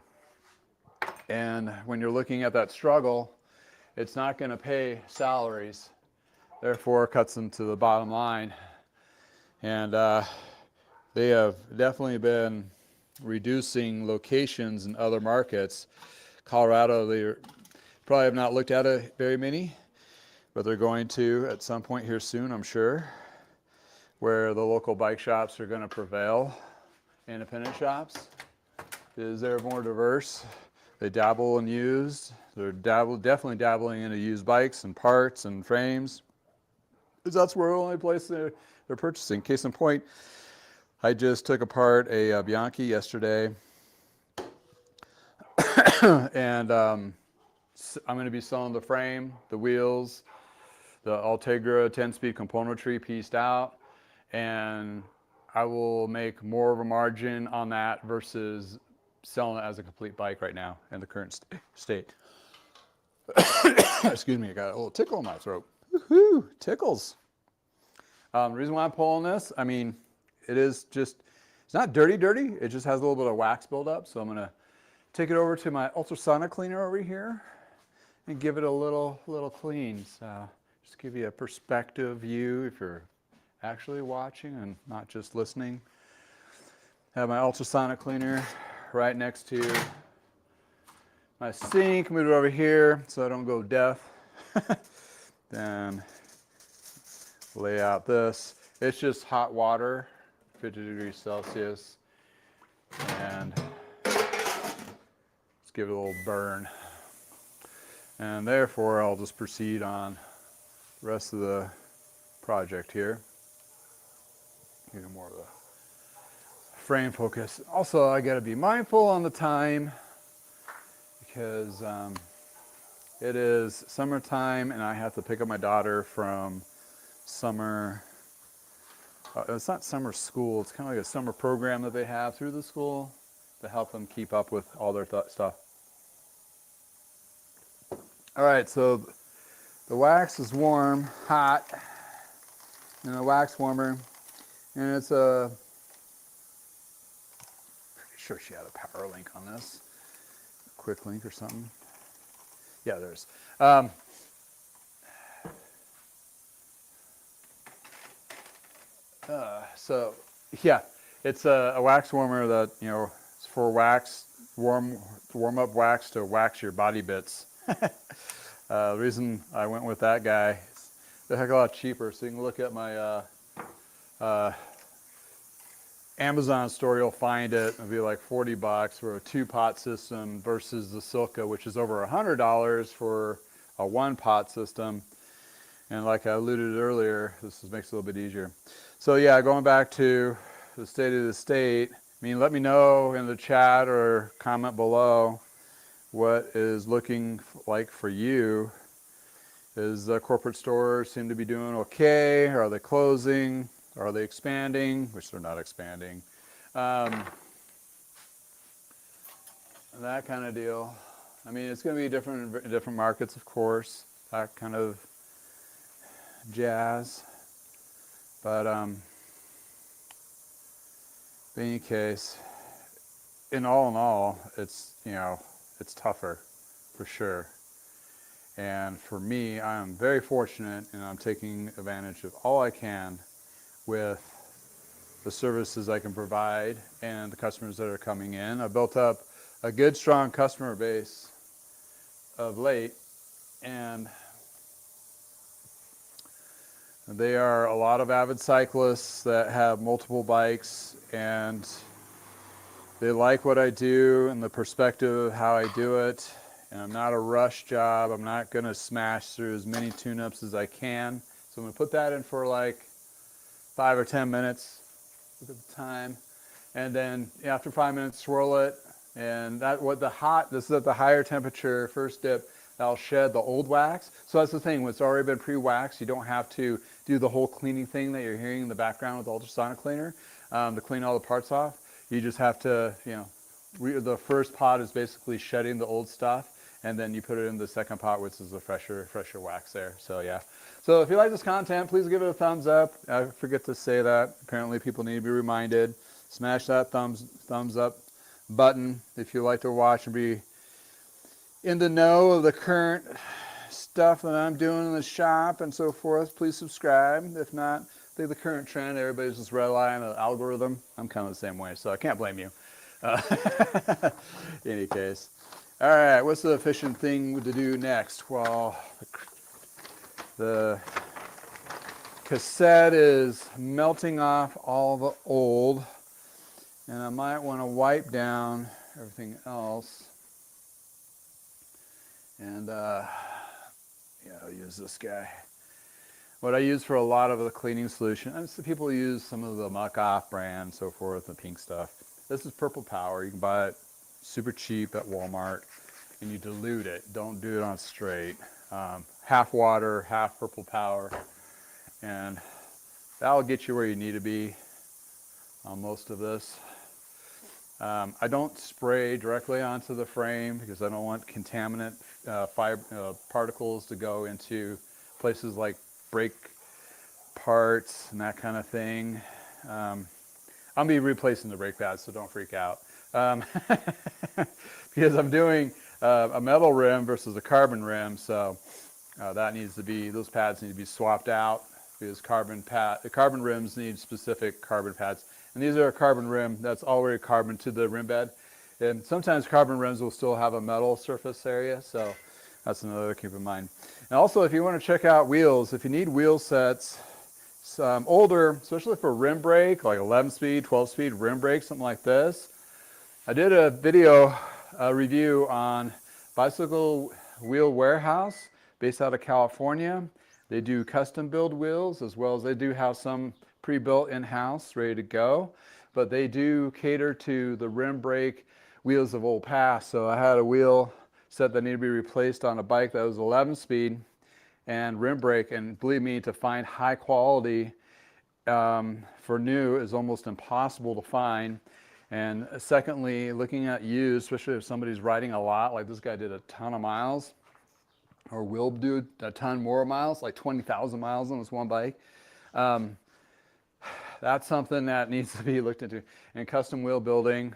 And when you're looking at that struggle, it's not going to pay salaries, therefore cuts them to the bottom line. And they have definitely been reducing locations in other markets. Colorado, they probably have not looked at it very many, but they're going to at some point here soon, I'm sure, where the local bike shops are going to prevail. Independent shops, is they're more diverse. They dabble in used. They're definitely dabbling into used bikes and parts and frames, because that's where the only place they're purchasing. Case in point, I just took apart a Bianchi yesterday, and I'm going to be selling the frame, the wheels, the Ultegra 10-speed componentry pieced out, and I will make more of a margin on that versus selling it as a complete bike right now in the current state. Excuse me, I got a little tickle in my throat. Woohoo, tickles. The reason why I'm pulling this, I mean, it is just, it's not dirty, it just has a little bit of wax buildup. So I'm going to take it over to my ultrasonic cleaner over here and give it a little clean. So just give you a perspective view if you're actually watching and not just listening. Have my ultrasonic cleaner right next to my sink. Move it over here so I don't go deaf. Then lay out this. It's just hot water, 50 degrees Celsius, and let's give it a little burn. And therefore, I'll just proceed on the rest of the project here. Get more of the frame focus. Also, I got to be mindful on the time because it is summertime and I have to pick up my daughter from summer. It's not summer school. It's kind of like a summer program that they have through the school to help them keep up with all their stuff. All right, so the wax is warm, hot, and a wax warmer. And it's a, pretty sure she had a power link on this. A quick link or something. Yeah, there's. So yeah, it's a wax warmer that, you know, it's for wax, warm up wax to wax your body bits. The reason I went with that guy is a heck of a lot cheaper. So you can look at my Amazon store, you'll find it. It'll be like $40 for a 2-pot system versus the Silka, which is over $100 for a 1-pot system. And like I alluded earlier, this makes it a little bit easier. So yeah, going back to the state of the state, I mean, let me know in the chat or comment below what is looking like for you. Is the corporate stores seem to be doing okay? Are they closing? Are they expanding? Which they're not expanding. That kind of deal. I mean, it's going to be different in different markets, of course. That kind of jazz. But in any case, in all, it's, you know, it's tougher for sure. And for me, I am very fortunate, and I'm taking advantage of all I can with the services I can provide and the customers that are coming in. I've built up a good, strong customer base of late, and they are a lot of avid cyclists that have multiple bikes, and they like what I do and the perspective of how I do it. And I'm not a rush job. I'm not going to smash through as many tune-ups as I can. So I'm going to put that in for like 5 or 10 minutes. Look at the time. And then after 5 minutes, swirl it. And that this is at the higher temperature, first dip, that'll shed the old wax. So that's the thing, when it's already been pre-waxed, you don't have to do the whole cleaning thing that you're hearing in the background with the ultrasonic cleaner to clean all the parts off. You just have to, you know, the first pot is basically shedding the old stuff, and then you put it in the second pot, which is the fresher wax there. So yeah. So if you like this content, please give it a thumbs up. I forget to say that. Apparently people need to be reminded. Smash that thumbs up button if you like to watch and be in the know of the current stuff that I'm doing in the shop and so forth. Please subscribe. If not, I think the current trend, everybody's just relying on the algorithm. I'm kind of the same way, so I can't blame you. In any case. All right, what's the efficient thing to do next? Well, the cassette is melting off all the old, and I might want to wipe down everything else. And yeah, I'll use this guy. What I use for a lot of the cleaning solution, and so people use some of the Muck Off brand and so forth, the pink stuff. This is Purple Power. You can buy it super cheap at Walmart, and you dilute it. Don't do it on straight. Half water, half Purple Power, and that'll get you where you need to be on most of this. I don't spray directly onto the frame because I don't want contaminant particles to go into places like brake parts and that kind of thing. I'll be replacing the brake pads, so don't freak out. Because I'm doing a metal rim versus a carbon rim, so that needs to be, those pads need to be swapped out because the carbon rims need specific carbon pads. And these are a carbon rim that's already carbon to the rim bed. And sometimes carbon rims will still have a metal surface area, so that's another to keep in mind. And also, if you want to check out wheels, if you need wheel sets, some older, especially for rim brake, like 11 speed, 12 speed rim brake, something like this. I did a video review on Bicycle Wheel Warehouse based out of California. They do custom build wheels, as well as they do have some pre-built in-house ready to go, but they do cater to the rim brake wheels of old past. So I had a wheel set that needed to be replaced on a bike that was 11 speed and rim brake, and believe me, to find high quality for new is almost impossible to find. And secondly, looking at used, especially if somebody's riding a lot, like this guy did a ton of miles, or will do a ton more miles, like 20,000 miles on this one bike. That's something that needs to be looked into. And custom wheel building,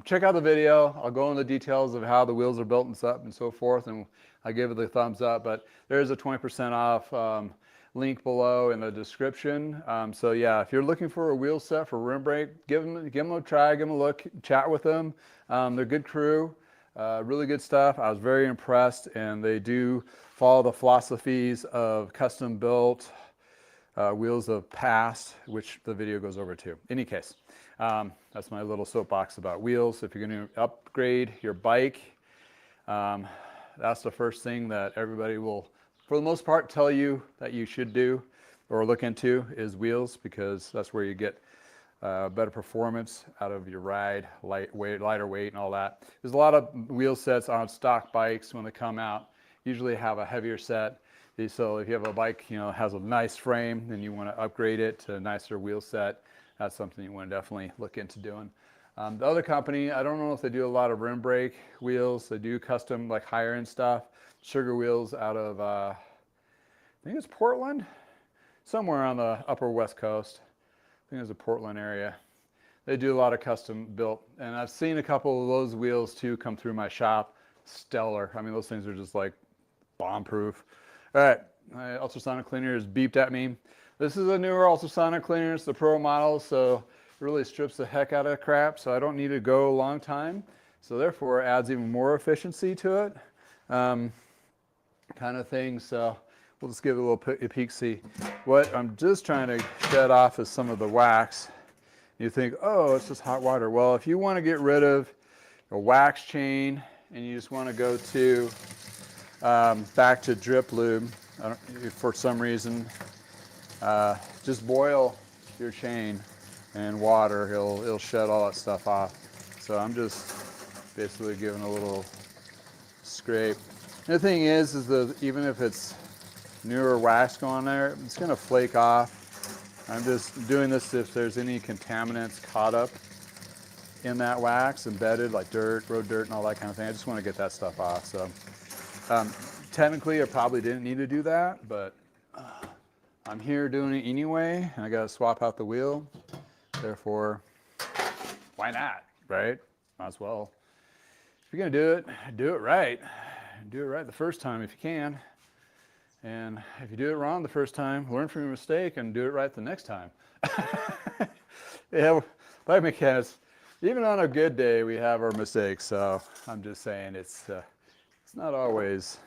check out the video. I'll go into the details of how the wheels are built and stuff and so forth, and I give it the thumbs up. But there's a 20% off link below in the description. So yeah, if you're looking for a wheel set for rim brake, give them a try, give them a look, chat with them. They're a good crew, really good stuff. I was very impressed, and they do follow the philosophies of custom built wheels of past, which the video goes over to. In any case, that's my little soapbox about wheels. If you're going to upgrade your bike, that's the first thing that everybody will for the most part, tell you that you should do or look into is wheels, because that's where you get better performance out of your ride, lighter weight and all that. There's a lot of wheel sets on stock bikes when they come out, usually have a heavier set. So if you have a bike, you know, has a nice frame and you want to upgrade it to a nicer wheel set, that's something you want to definitely look into doing. The other company, I don't know if they do a lot of rim brake wheels. They do custom, like higher end stuff. Sugar Wheels out of, I think it's Portland, somewhere on the upper West Coast. I think it's the Portland area. They do a lot of custom built, and I've seen a couple of those wheels too come through my shop. Stellar. I mean, those things are just like bomb proof. All right, my ultrasonic cleaner is beeped at me. This is a newer ultrasonic cleaner. It's the Pro model, so it really strips the heck out of crap, so I don't need to go a long time. So therefore, it adds even more efficiency to it, kind of thing. So we'll just give it a little peek, see. What I'm just trying to shed off is some of the wax. You think, oh, it's just hot water. Well, if you want to get rid of a wax chain and you just want to go to back to drip lube, for some reason, just boil your chain in water. It'll shed all that stuff off. So I'm just basically giving a little scrape. The thing is that even if it's newer wax going there, it's going to flake off. I'm just doing this if there's any contaminants caught up in that wax, embedded, like dirt, road dirt, and all that kind of thing. I just want to get that stuff off. So technically, I probably didn't need to do that, but I'm here doing it anyway, and I got to swap out the wheel. Therefore, why not, right? Might as well. If you're going to do it right. Do it right the first time if you can. And if you do it wrong the first time, learn from your mistake and do it right the next time. Yeah, bike mechanics, even on a good day, we have our mistakes. So I'm just saying it's not always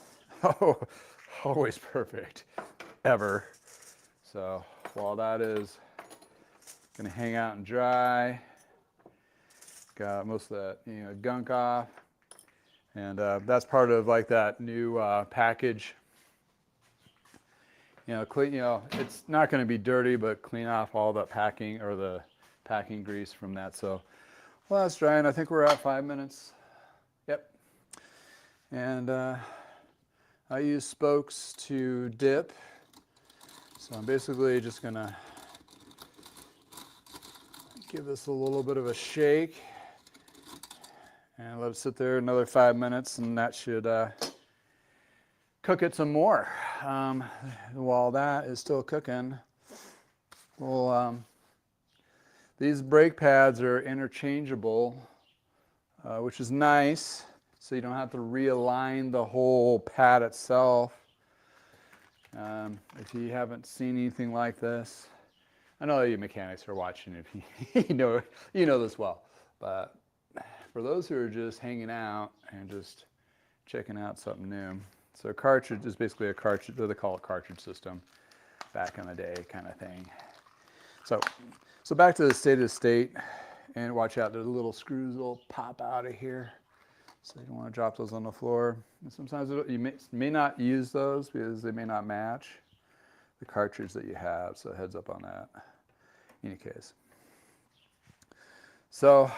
always perfect, ever. So while that is going to hang out and dry, got most of that, you know, gunk off, and that's part of like that new package. You know, clean. You know, it's not going to be dirty, but clean off all the packing or the packing grease from that. So, well, that's drying. I think we're at 5 minutes. Yep. And I use spokes to dip. So I'm basically just going to give this a little bit of a shake and let it sit there another 5 minutes, and that should cook it some more. While that is still cooking, well, these brake pads are interchangeable, which is nice, so you don't have to realign the whole pad itself. If you haven't seen anything like this, I know you mechanics are watching. If you know this well, but for those who are just hanging out and just checking out something new. So a cartridge is basically a cartridge, they call it cartridge system, back in the day kind of thing. So back to the state, and watch out, the little screws will pop out of here. So you don't want to drop those on the floor. And sometimes you may not use those because they may not match the cartridge that you have, so heads up on that in any case. So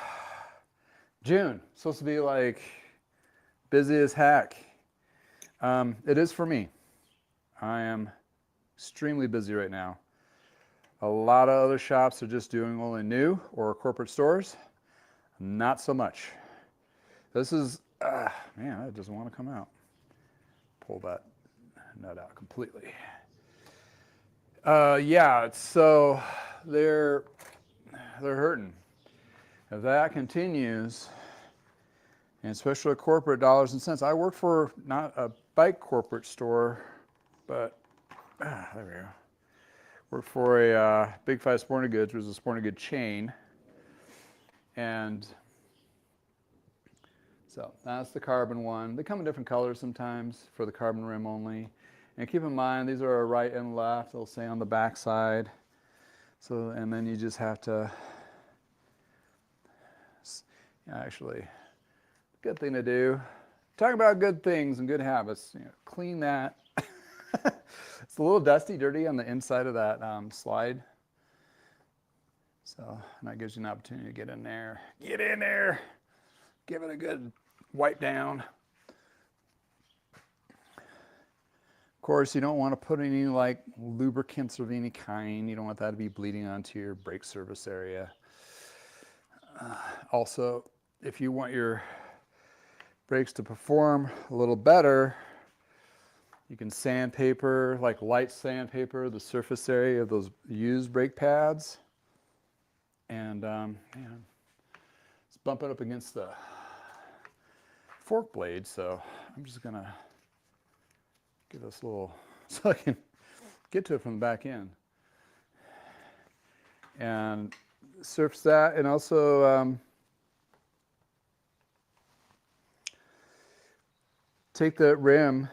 June, supposed to be like busy as heck. It is for me. I am extremely busy right now. A lot of other shops are just doing only new or corporate stores. Not so much. This is, man, it doesn't want to come out. Pull that nut out completely. Yeah, so they're hurting. If that continues, and especially corporate dollars and cents. I work for not a bike corporate store, but there we go. Work for a Big Five Sporting Goods, which is a sporting good chain. And so that's the carbon one. They come in different colors sometimes for the carbon rim only. And keep in mind, these are right and left. They'll say on the back side. So, and then you just have to, actually, good thing to do. Talk about good things and good habits. You know, clean that. It's a little dusty, dirty on the inside of that slide. So, and that gives you an opportunity to get in there. Get in there. Give it a good wipe down. Of course, you don't want to put any like lubricants of any kind. You don't want that to be bleeding onto your brake surface area. Also, if you want your brakes to perform a little better, you can sandpaper, like light sandpaper, the surface area of those used brake pads. And let's bump it up against the fork blade. So I'm just gonna give this a little, so I can get to it from the back end. And surface that, and also take the rim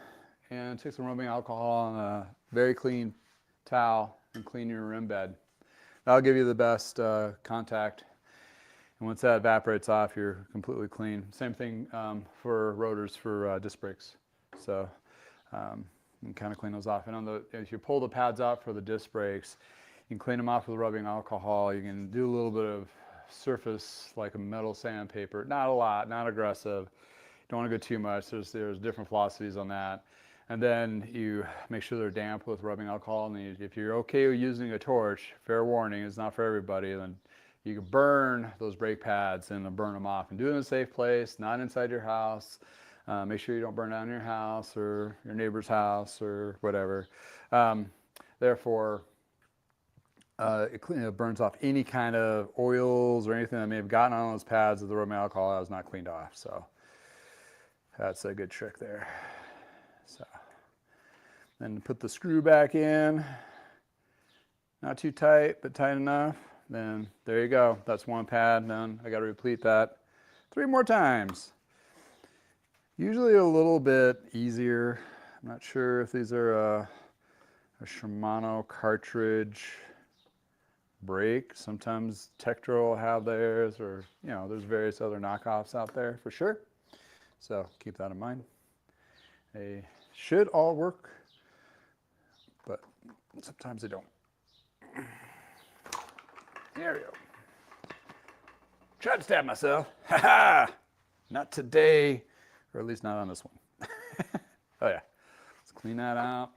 and take some rubbing alcohol on a very clean towel and clean your rim bed. That'll give you the best contact. And once that evaporates off, you're completely clean. Same thing for rotors for disc brakes. So you can kind of clean those off. And on the, if you pull the pads out for the disc brakes, you can clean them off with rubbing alcohol. You can do a little bit of surface, like a metal sandpaper. Not a lot, not aggressive. Don't want to go too much. There's different philosophies on that. And then you make sure they're damp with rubbing alcohol. And if you're okay with using a torch, fair warning, it's not for everybody, then you can burn those brake pads and burn them off. And do it in a safe place, not inside your house. Make sure you don't burn down your house or your neighbor's house or whatever. Therefore, it burns off any kind of oils or anything that may have gotten on those pads of the rubbing alcohol that was not cleaned off. So that's a good trick there. So then put the screw back in, not too tight, but tight enough. Then there you go. That's one pad done. I got to repeat that 3 more times. Usually a little bit easier. I'm not sure if these are a Shimano cartridge brake. Sometimes Tektro will have theirs, or there's various other knockoffs out there for sure. So keep that in mind. They should all work, but sometimes they don't. There we go. Tried to stab myself. Ha ha! Not today, or at least not on this one. Oh yeah. Let's clean that out.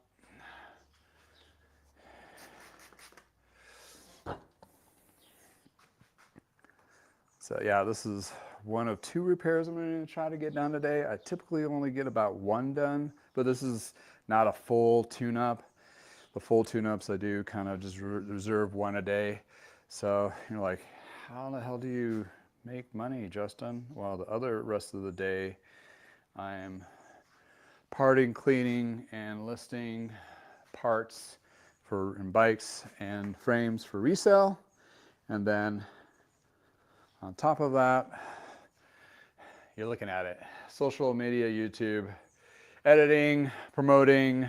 So yeah, this is one of 2 repairs I'm going to try to get done today. I typically only get about 1 done, but this is not a full tune-up. The full tune-ups I do kind of just reserve 1 a day. So you're like, how the hell do you make money, Justin? Well, the rest of the day I'm parting, cleaning, and listing parts for bikes and frames for resale. And then on top of that, you're looking at it. Social media, YouTube, editing, promoting,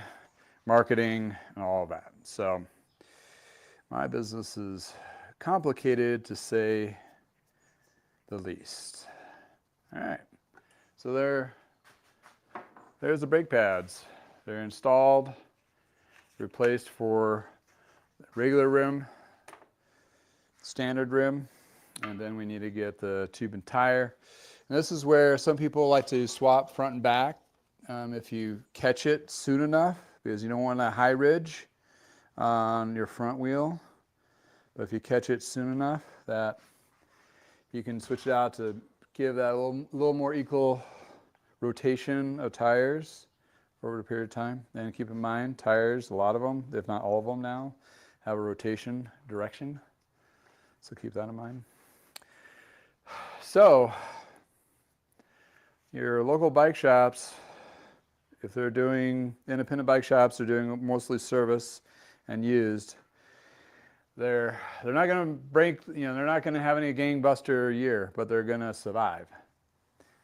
marketing, and all of that. So my business is complicated, to say the least. All right, so there's the brake pads. They're installed, replaced for regular rim, standard rim, and then we need to get the tube and tire. And this is where some people like to swap front and back if you catch it soon enough, because you don't want a high ridge on your front wheel. But if you catch it soon enough, that you can switch it out to give that a little more equal rotation of tires over a period of time. And keep in mind, tires, a lot of them, if not all of them now, have a rotation direction. So keep that in mind. So your local bike shops, if they're doing independent bike shops, they're doing mostly service and used. They're not going to break, they're not going to have any gangbuster year, but they're going to survive.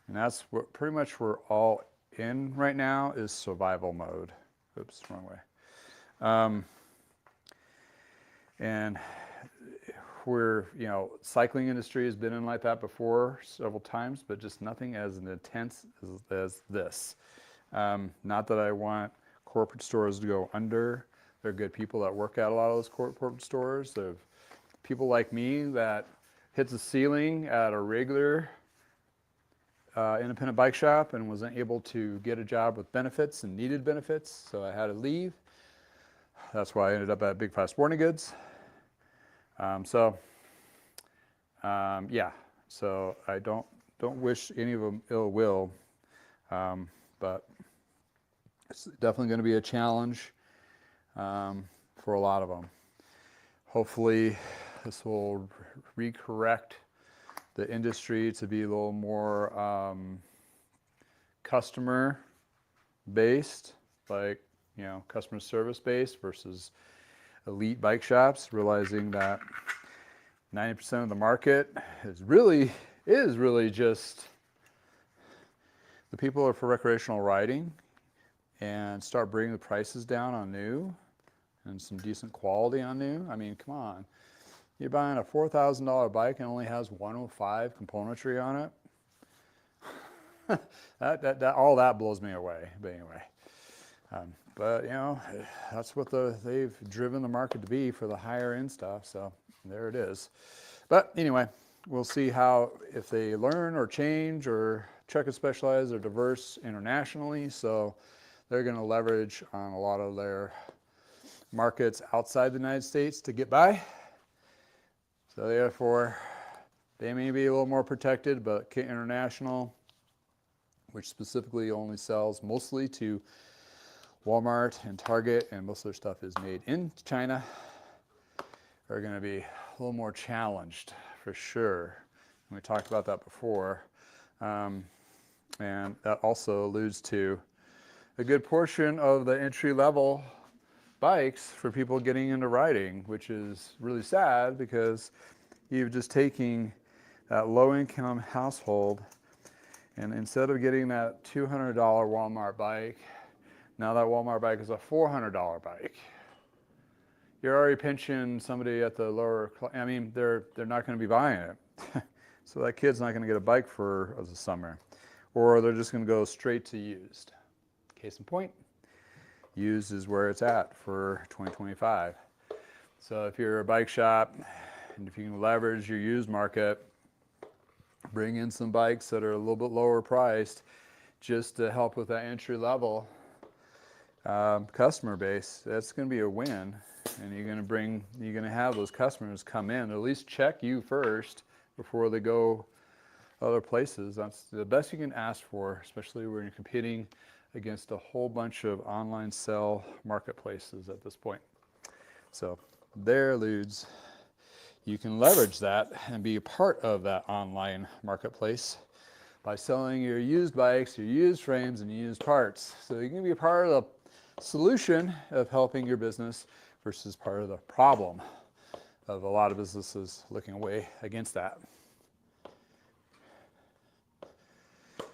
And that's what pretty much we're all in right now, is survival mode. Oops, wrong way. And we're, cycling industry has been in like that before several times, but just nothing as intense as this. Not that I want corporate stores to go under, They're good people that work at a lot of those corporate stores. They're people like me that hit the ceiling at a regular independent bike shop and wasn't able to get a job with benefits and needed benefits, so I had to leave. That's why I ended up at Big Five Sporting Goods. Yeah, so I don't wish any of them ill will, but it's definitely going to be a challenge for a lot of them. Hopefully this will recorrect the industry to be a little more customer based, like, you know, customer service based versus elite bike shops, realizing that 90% of the market is really just the people are for recreational riding, and start bringing the prices down on new and some decent quality on new. I mean, come on. You're buying a $4,000 bike and only has 105 componentry on it. All that blows me away. But anyway, but you know, that's what they've driven the market to be for the higher end stuff. So there it is. But anyway, we'll see how, if they learn or change or Truck and Specialized are diverse internationally. So they're going to leverage on a lot of their markets outside the United States to get by. So therefore, they may be a little more protected, but International, which specifically only sells mostly to Walmart and Target, and most of their stuff is made in China, are going to be a little more challenged for sure. And we talked about that before. And that also alludes to a good portion of the entry-level bikes for people getting into riding, which is really sad because you're just taking that low-income household, and instead of getting that $200 Walmart bike, now that Walmart bike is a $400 bike. You're already pinching somebody at the lower, I mean, they're not going to be buying it. So that kid's not going to get a bike for the summer, or they're just going to go straight to used. Case in point, used is where it's at for 2025. So if you're a bike shop, and if you can leverage your used market, bring in some bikes that are a little bit lower priced, just to help with that entry level customer base, that's going to be a win. And you're going to have those customers come in, at least check you first before they go other places. That's the best you can ask for, especially when you're competing against a whole bunch of online sell marketplaces at this point. So there, Ludes, you can leverage that and be a part of that online marketplace by selling your used bikes, your used frames, and used parts. So you can be a part of the solution of helping your business versus part of the problem of a lot of businesses looking away against that.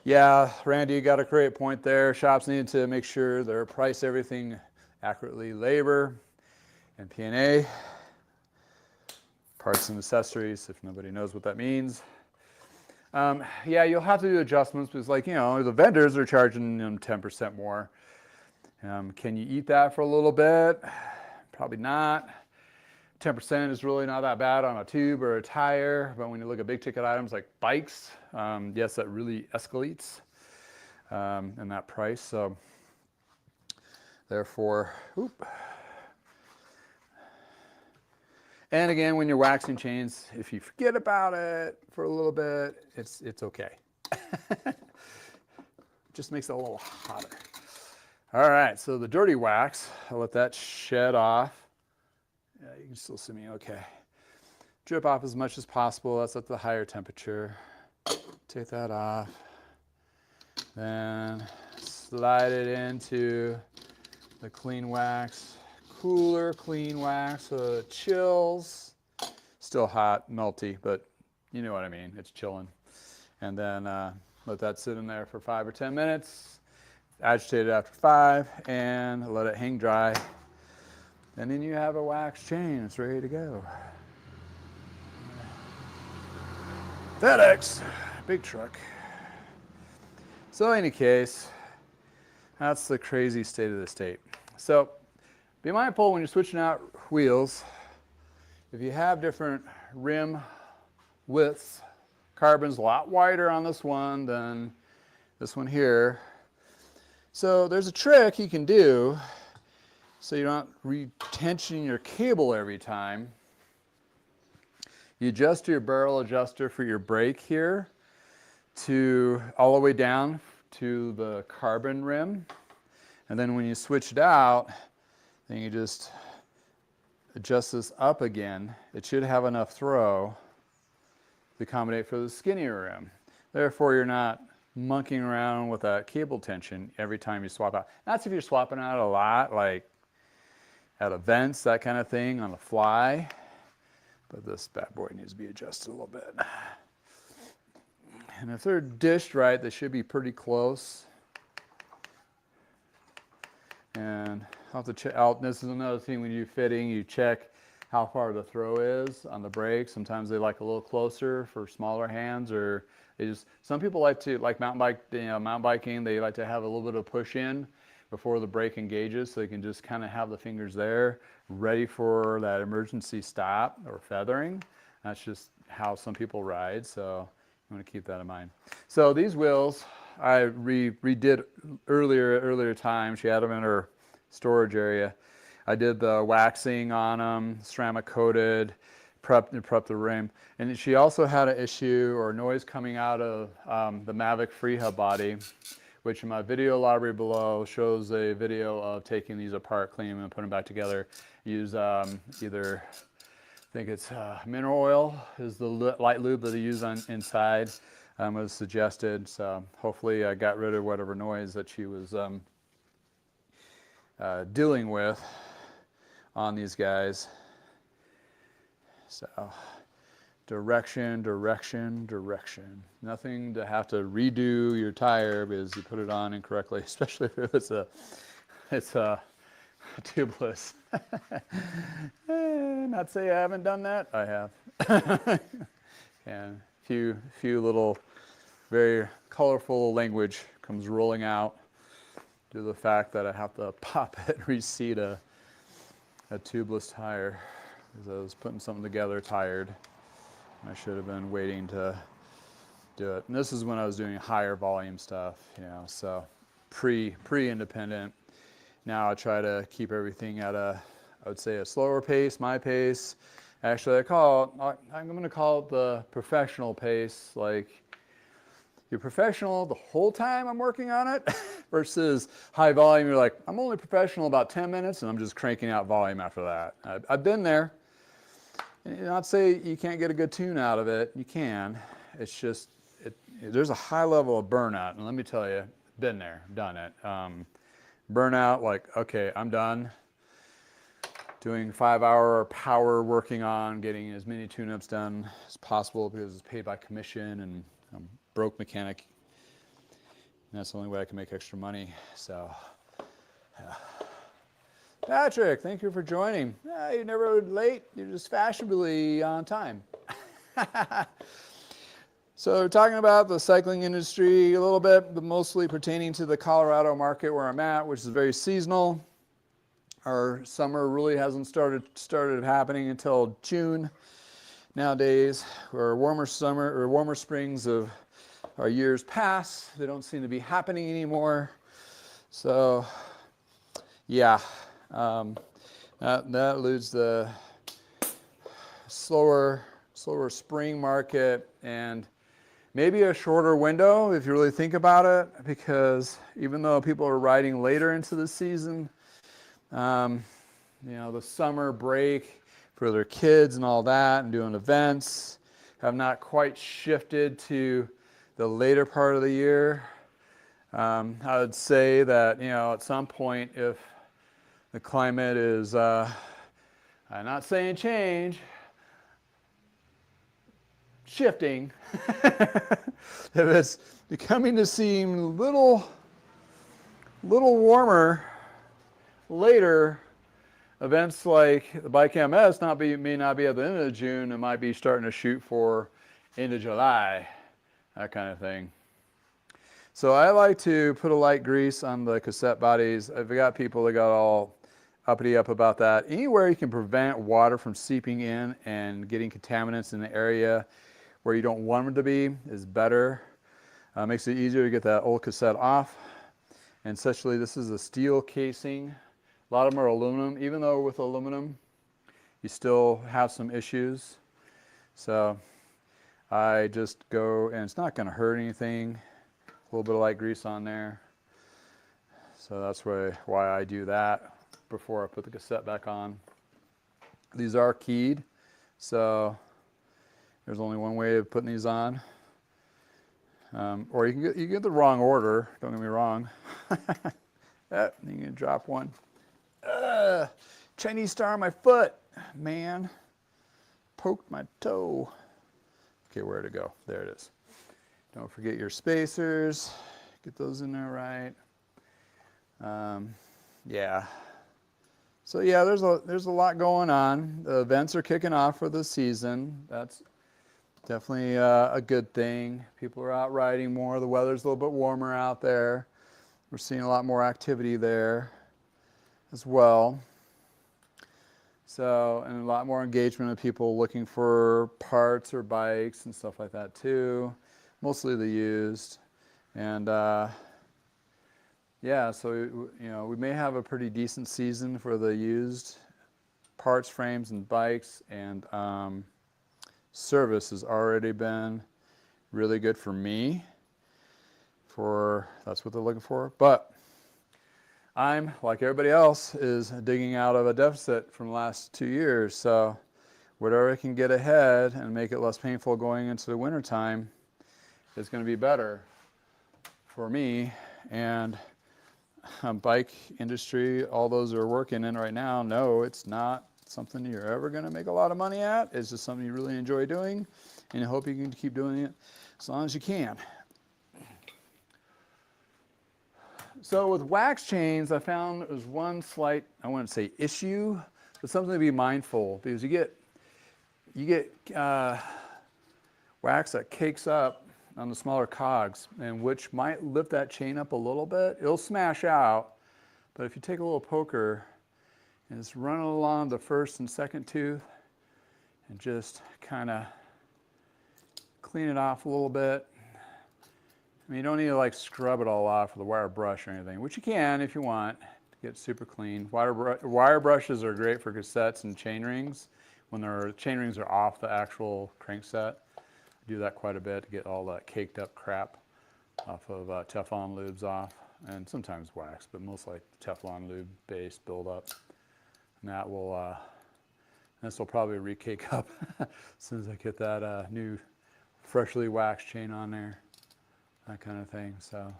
Yeah, Randy, you got a great point there. Shops need to make sure they're price everything accurately. Labor and P&A, parts and accessories, if nobody knows what that means. Yeah, you'll have to do adjustments because, like, you know, the vendors are charging them 10% more. Can you eat that for a little bit? Probably not. 10% is really not that bad on a tube or a tire, but when you look at big ticket items like bikes, yes, that really escalates in that price. So therefore, and again, when you're waxing chains, if you forget about it for a little bit, it's okay. Just makes it a little hotter. All right, so the dirty wax, I'll let that shed off. Yeah, you can still see me okay. Drip off as much as possible. That's at the higher temperature. Take that off. Then slide it into the clean wax. Cooler clean wax so it chills. Still hot, melty, but you know what I mean. It's chilling. And then let that sit in there for 5 or 10 minutes. Agitate it after 5 and let it hang dry. And then you have a wax chain. It's ready to go. FedEx, big truck. So in any case, that's the crazy state of the state. So Be mindful when you're switching out wheels. If you have different rim widths, carbon's a lot wider on this one than this one here. So there's a trick you can do so you're not retensioning your cable every time. You adjust your barrel adjuster for your brake here to all the way down to the carbon rim. And then when you switch it out, then you just adjust this up again. It should have enough throw to accommodate for the skinnier rim. Therefore, you're not monkeying around with that cable tension every time you swap out. That's if you're swapping out a lot, like at events, that kind of thing, on the fly. But this bad boy needs to be adjusted a little bit. And if they're dished right, they should be pretty close. And I'll have to check out. This is another thing when you're fitting, you check how far the throw is on the brake. Sometimes they like a little closer for smaller hands, or they just, some people like to, like mountain biking, they like to have a little bit of push in before the brake engages, so they can just kind of have the fingers there ready for that emergency stop or feathering. That's just how some people ride, so you want to keep that in mind. So these wheels I redid earlier time. She had them in her storage area. I did the waxing on them, ceramic coated, prepped the rim. And she also had an issue or noise coming out of the Mavic free hub body, which in my video library below shows a video of taking these apart, cleaning them, and putting them back together. Use either, I think it's mineral oil is the light lube that I use on inside. Was suggested, so hopefully I got rid of whatever noise that she was dealing with on these guys. So direction. Nothing to have to redo your tire because you put it on incorrectly, especially if it's a tubeless. Not say I haven't done that. I have. And few little very colorful language comes rolling out due to the fact that I have to pop it and reseat a tubeless tire because I was putting something together tired. I should have been waiting to do it. And this is when I was doing higher volume stuff, you know, so pre-independent. Now I try to keep everything at I would say a slower pace, my pace. Actually, I'm going to call it the professional pace. Like, you're professional the whole time I'm working on it versus high volume. You're like, I'm only professional about 10 minutes and I'm just cranking out volume after that. I've been there. And not say you can't get a good tune out of it. You can. It's just, there's a high level of burnout. And let me tell you, been there, done it. Burnout, like, okay, I'm done. Doing 5-hour power working on getting as many tune-ups done as possible because it's paid by commission and I'm a broke mechanic. And that's the only way I can make extra money. So, yeah. Patrick, thank you for joining. You're never late. You're just fashionably on time. So talking about the cycling industry a little bit, but mostly pertaining to the Colorado market where I'm at, which is very seasonal. Our summer really hasn't started happening until June nowadays. Where warmer summer or warmer springs of our years past, they don't seem to be happening anymore. So, yeah, that eludes the slower spring market and maybe a shorter window if you really think about it, because even though people are riding later into the season, you know, the summer break for their kids and all that and doing events have not quite shifted to the later part of the year. I would say that, you know, at some point, if the climate is, I'm not saying change, shifting, if it's becoming to seem a little warmer later, events like the Bike MS may not be at the end of June. It might be starting to shoot for end of July, that kind of thing. So I like to put a light grease on the cassette bodies. I've got people that got all uppity up about that. Anywhere you can prevent water from seeping in and getting contaminants in the area where you don't want them to be is better. Makes it easier to get that old cassette off. And essentially this is a steel casing. A lot of them are aluminum. Even though with aluminum you still have some issues. So I just go, and it's not going to hurt anything. A little bit of light grease on there. So that's why I do that before I put the cassette back on. These are keyed, so there's only one way of putting these on. Or you can get the wrong order, don't get me wrong. You can drop one. Chinese star on my foot, man. Poked my toe. Okay, where to go? There it is. Don't forget your spacers. Get those in there right. Yeah. So yeah, there's a lot going on. The events are kicking off for the season. That's definitely a good thing. People are out riding more. The weather's a little bit warmer out there. We're seeing a lot more activity there as well. So, and a lot more engagement of people looking for parts or bikes and stuff like that too. Mostly the used. And yeah, so you know, we may have a pretty decent season for the used parts, frames, and bikes. And service has already been really good for me. That's what they're looking for. But I'm, like everybody else, is digging out of a deficit from the last 2 years. So whatever I can get ahead and make it less painful going into the wintertime is going to be better for me. And bike industry, all those are working in right now, no, it's not something you're ever going to make a lot of money at. It's just something you really enjoy doing, and I hope you can keep doing it as long as you can. So with wax chains, I found there's one slight, I wouldn't say issue, but something to be mindful, because you get wax that cakes up on the smaller cogs, and which might lift that chain up a little bit. It'll smash out, but if you take a little poker and just run it along the first and second tooth and just kind of clean it off a little bit. I mean, you don't need to like scrub it all off with a wire brush or anything, which you can if you want to get super clean. Wire brushes are great for cassettes and chain rings when their chain rings are off the actual crankset. I do that quite a bit to get all that caked up crap off of Teflon lubes off, and sometimes wax, but most like Teflon lube base buildup. And that will, this will probably re-cake up as soon as I get that new freshly waxed chain on there. That kind of thing. So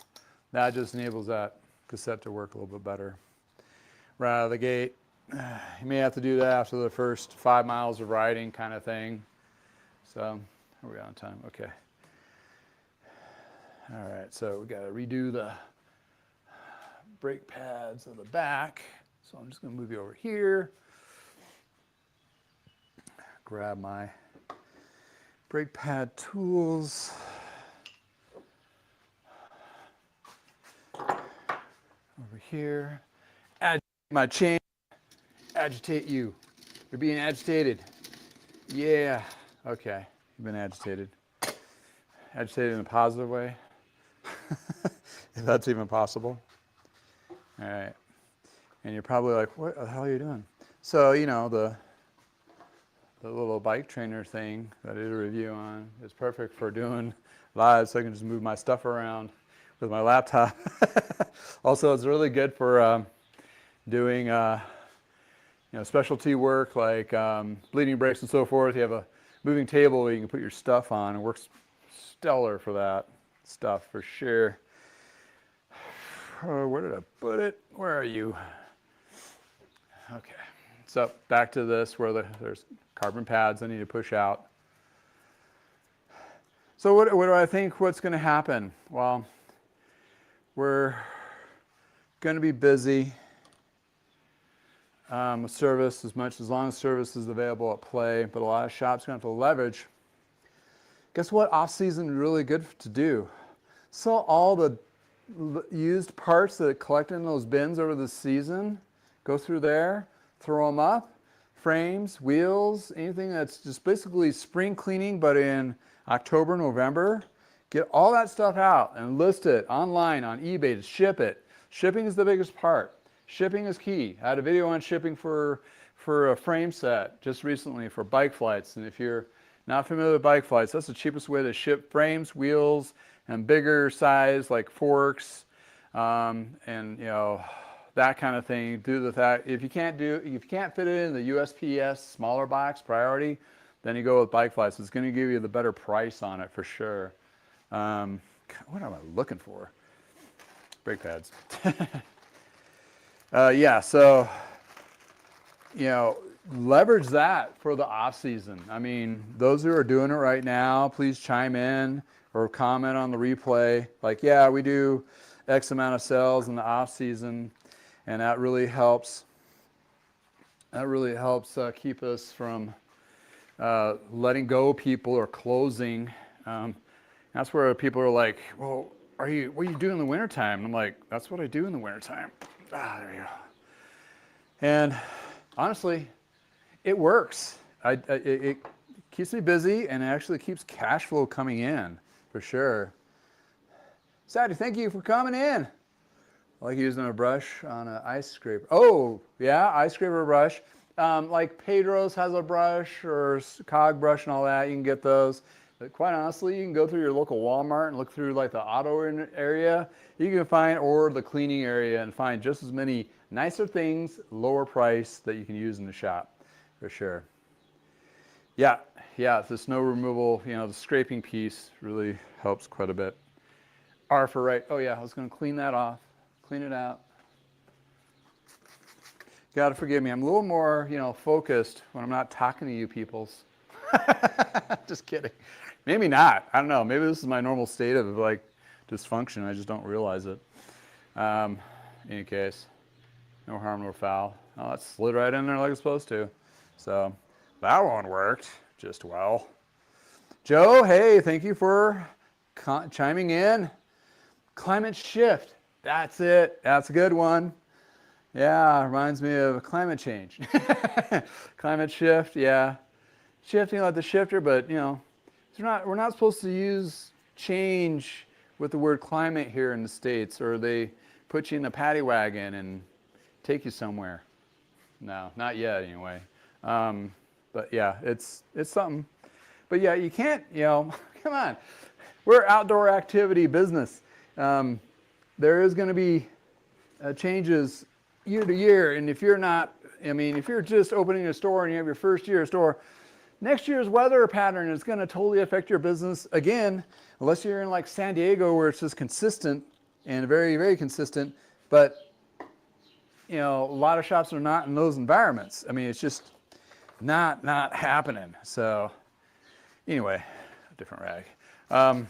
that just enables that cassette to work a little bit better right out of the gate. You may have to do that after the first 5 miles of riding kind of thing. So are we on time? Okay. All right, so we got to redo the brake pads of the back. So I'm just going to move you over here. Grab my brake pad tools. Over here. Agitate my chain. Agitate you. You're being agitated. Yeah. Okay. You've been agitated. Agitated in a positive way. If that's even possible. All right. And you're probably like, what the hell are you doing? So, you know, the little bike trainer thing that I did a review on is perfect for doing live, so I can just move my stuff around with my laptop. Also, it's really good for doing you know, specialty work like bleeding brakes and so forth. You have a moving table where you can put your stuff on. It works stellar for that stuff for sure. Oh, where did I put it? Where are you? Okay, so back to this where there's carbon pads I need to push out. So what do I think what's going to happen? Well, we're going to be busy with service as long as service is available at play, but a lot of shops are going to have to leverage. Guess what off-season is really good to do? Sell all the used parts that collect in those bins over the season Go through there, throw them up, frames, wheels, anything that's just basically spring cleaning, but in October, November. Get all that stuff out and list it online on eBay to ship it. Shipping is the biggest part. Shipping is key. I had a video on shipping for a frame set just recently for bike flights. And if you're not familiar with bike flights, that's the cheapest way to ship frames, wheels, and bigger size like forks, and you know, that kind of thing. Do that. If you can't fit it in the USPS smaller box priority, then you go with bike flights. It's going to give you the better price on it for sure. What am I looking for? Brake pads. Yeah, so, you know, leverage that for the off season. I mean, those who are doing it right now, please chime in or comment on the replay. Like, yeah, we do X amount of sales in the off season, and that really helps. That really helps keep us from letting go of people or closing. That's where people are like, well, what are you doing in the wintertime? And I'm like, that's what I do in the wintertime. There you go. And honestly, it works. It keeps me busy, and it actually keeps cash flow coming in, for sure. Sadie, thank you for coming in. I like using a brush on an ice scraper. Oh, yeah, ice scraper brush. Like Pedro's has a brush, or cog brush and all that. You can get those. But quite honestly, you can go through your local Walmart and look through like the auto area. You can find, or the cleaning area, and find just as many nicer things, lower price, that you can use in the shop, for sure. Yeah, the snow removal, you know, the scraping piece really helps quite a bit. R for right. Oh yeah, I was going to clean that off, clean it out. Gotta forgive me. I'm a little more, you know, focused when I'm not talking to you peoples. Just kidding. Maybe not. I don't know. Maybe this is my normal state of like dysfunction. I just don't realize it. In any case, no harm, no foul. Oh, it slid right in there like it's supposed to. So that one worked just well. Joe, hey, thank you for chiming in. Climate shift. That's it. That's a good one. Yeah, reminds me of climate change. Climate shift, yeah. Shifting like the shifter, but you know, we're not supposed to use change with the word climate here in the States, or they put you in a paddy wagon and take you somewhere. No, not yet anyway. But yeah, it's something. But yeah, you can't, you know, come on. We're outdoor activity business. There is going to be changes year to year, and if you're not, I mean, if you're just opening a store and you have your first year store, next year's weather pattern is going to totally affect your business again, unless you're in like San Diego where it's just consistent and very, very consistent. But, you know, a lot of shops are not in those environments. I mean, it's just not happening. So anyway, a different rag.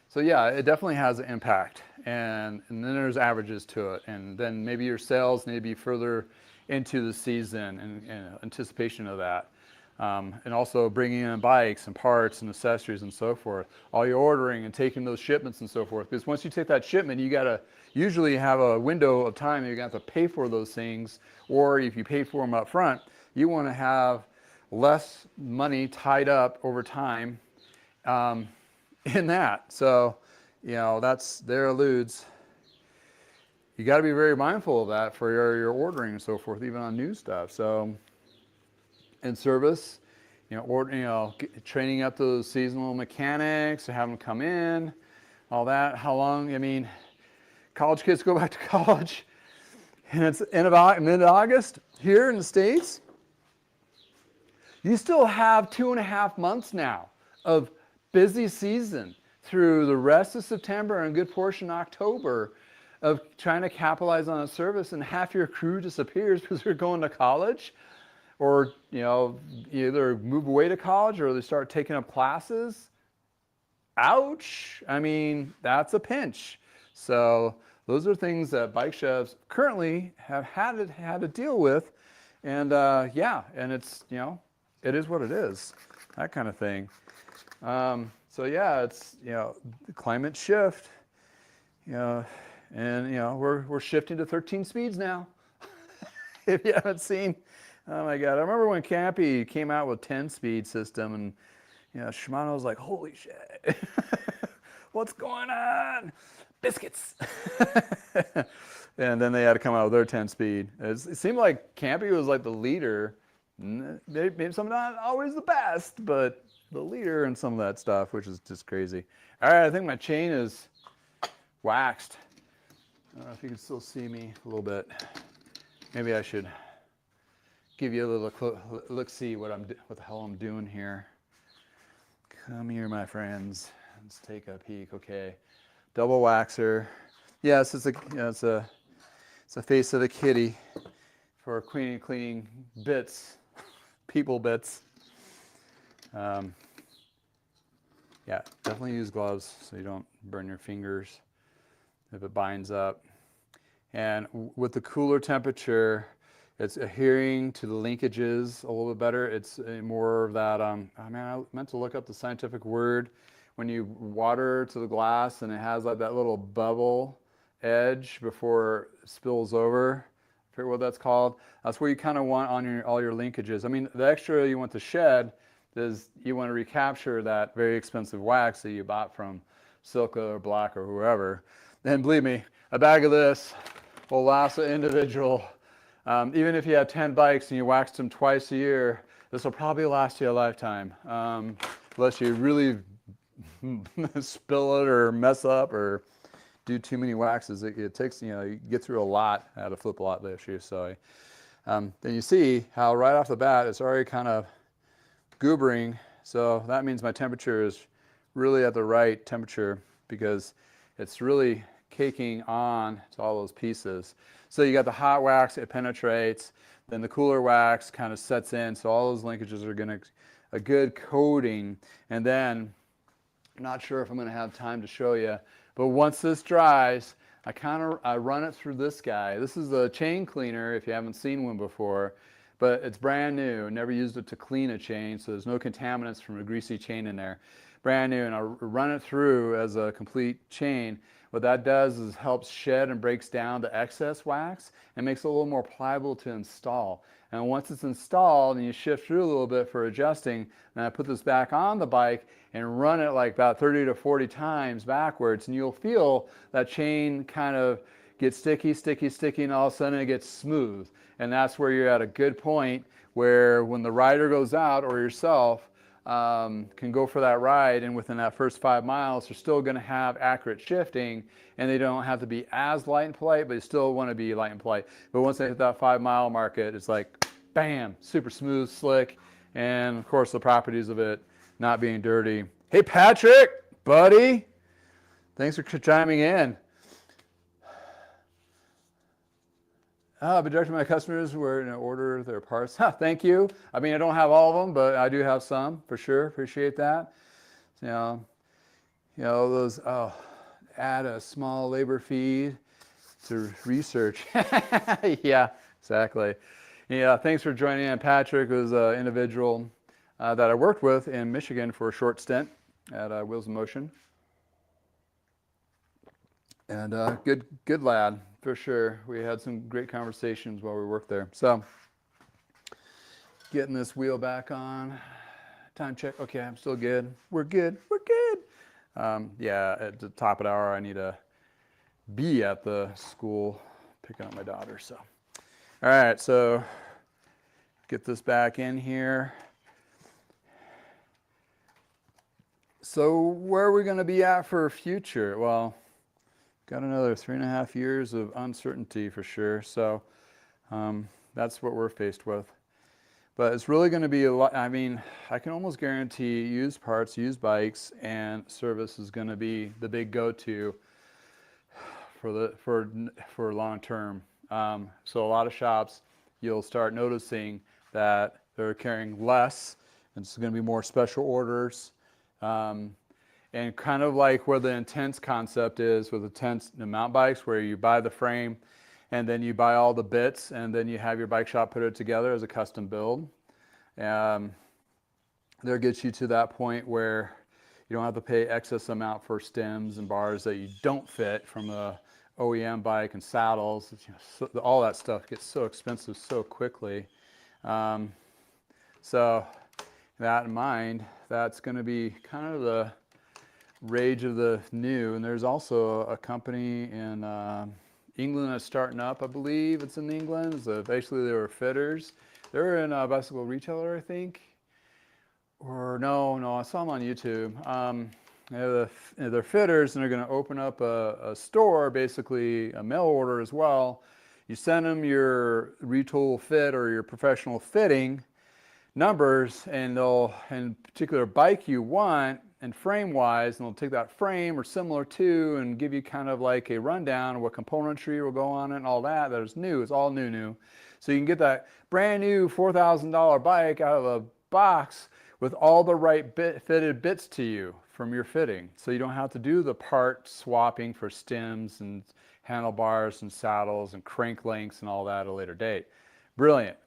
So yeah, it definitely has an impact. And then there's averages to it. And then maybe your sales may be further into the season and anticipation of that. And also bringing in bikes and parts and accessories and so forth. All your ordering and taking those shipments and so forth. Because once you take that shipment, you got to usually have a window of time you're going to have to pay for those things. Or if you pay for them up front, you want to have less money tied up over time in that. So, you know, there alludes. You got to be very mindful of that for your ordering and so forth, even on new stuff. So, in service, you know, training up those seasonal mechanics, to have them come in, all that. How long? I mean, college kids go back to college, and it's mid-August here in the States. You still have 2.5 months now of busy season through the rest of September and a good portion of October of trying to capitalize on a service, and half your crew disappears because they're going to college, or, you know, either move away to college or they start taking up classes. Ouch. I mean, that's a pinch. So those are things that bike shops currently have had to deal with. And yeah, and it's, you know, it is what it is, that kind of thing. So yeah, it's, you know, the climate shift, you know, And you know, we're shifting to 13 speeds now. If you haven't seen, oh my God, I remember when Campy came out with 10-speed system, and you know, Shimano was like, holy shit, what's going on? Biscuits. And then they had to come out with their 10-speed. It seemed like Campy was like the leader. Maybe some not always the best, but the leader in some of that stuff, which is just crazy. All right, I think my chain is waxed. I don't know if you can still see me a little bit. Maybe I should give you a little look, see what the hell I'm doing here. Come here, my friends. Let's take a peek. Okay, double waxer. Yes, it's a face of the kitty for cleaning bits, people bits. Yeah, definitely use gloves so you don't burn your fingers if it binds up. And with the cooler temperature, it's adhering to the linkages a little bit better. It's more of that, I meant to look up the scientific word. When you water to the glass and it has like that little bubble edge before it spills over, I forget what that's called. That's where you kind of want on all your linkages. I mean, the extra you want to shed is you want to recapture that very expensive wax that you bought from Silka or Black or whoever. And believe me, a bag of this will last an individual. Even if you have 10 bikes and you wax them twice a year, this will probably last you a lifetime. Unless you really spill it or mess up or do too many waxes. It takes, you know, you get through a lot. I had to flip a lot this year. So then you see how right off the bat, it's already kind of goobering. So that means my temperature is really at the right temperature because it's really caking on to all those pieces. So you got the hot wax, it penetrates, then the cooler wax kind of sets in, so all those linkages are going to, a good coating. And then, I'm not sure if I'm going to have time to show you, but once this dries, I run it through this guy. This is a chain cleaner if you haven't seen one before, but it's brand new. Never used it to clean a chain, so there's no contaminants from a greasy chain in there. Brand new, and I'll run it through as a complete chain. What that does is helps shed and breaks down the excess wax and makes it a little more pliable to install. And once it's installed and you shift through a little bit for adjusting, then I put this back on the bike and run it like about 30 to 40 times backwards, and you'll feel that chain kind of get sticky, and all of a sudden it gets smooth. And that's where you're at a good point where when the rider goes out or yourself can go for that ride, and within that first 5 miles, they're still going to have accurate shifting, and they don't have to be as light and polite, but you still want to be light and polite. But once they hit that 5 mile market, it's like, bam, super smooth, slick, and of course the properties of it not being dirty. Hey Patrick, buddy, thanks for chiming in. I've been directing my customers where to order their parts. Thank you. I mean, I don't have all of them, but I do have some for sure. Appreciate that. You know those. Oh, add a small labor fee to research. Yeah, exactly. Yeah, thanks for joining in. Patrick was an individual that I worked with in Michigan for a short stint at Wheels in Motion, and good lad. For sure. We had some great conversations while we worked there. So, getting this wheel back on. Time check. Okay, I'm still good. We're good. We're good. Yeah, at the top of the hour, I need to be at the school picking up my daughter. So, all right. So, get this back in here. So, where are we going to be at for future? Well, got another 3.5 years of uncertainty for sure. So that's what we're faced with. But it's really going to be a lot. I mean, I can almost guarantee used parts, used bikes, and service is going to be the big go-to for long term. So a lot of shops, you'll start noticing that they're carrying less, and it's going to be more special orders. And kind of like where the Intense concept is with the mountain bikes, where you buy the frame and then you buy all the bits and then you have your bike shop put it together as a custom build. There gets you to that point where you don't have to pay excess amount for stems and bars that you don't fit from a OEM bike and saddles, you know, so all that stuff gets so expensive so quickly. So that in mind, that's going to be kind of the rage of the new. And there's also a company in England that's starting up, I believe it's in England. So basically they were fitters. They're in a bicycle retailer, I think. Or no, I saw them on YouTube. They're fitters, and they're going to open up a store, basically a mail order as well. You send them your retool fit or your professional fitting numbers, and they'll, in particular bike you want, and frame-wise, and they'll take that frame or similar to, and give you kind of like a rundown of what componentry will go on it and all that. That is new. It's all new. So you can get that brand new $4,000 bike out of a box with all the right fitted bits to you from your fitting. So you don't have to do the part swapping for stems and handlebars and saddles and crank links and all that at a later date. Brilliant.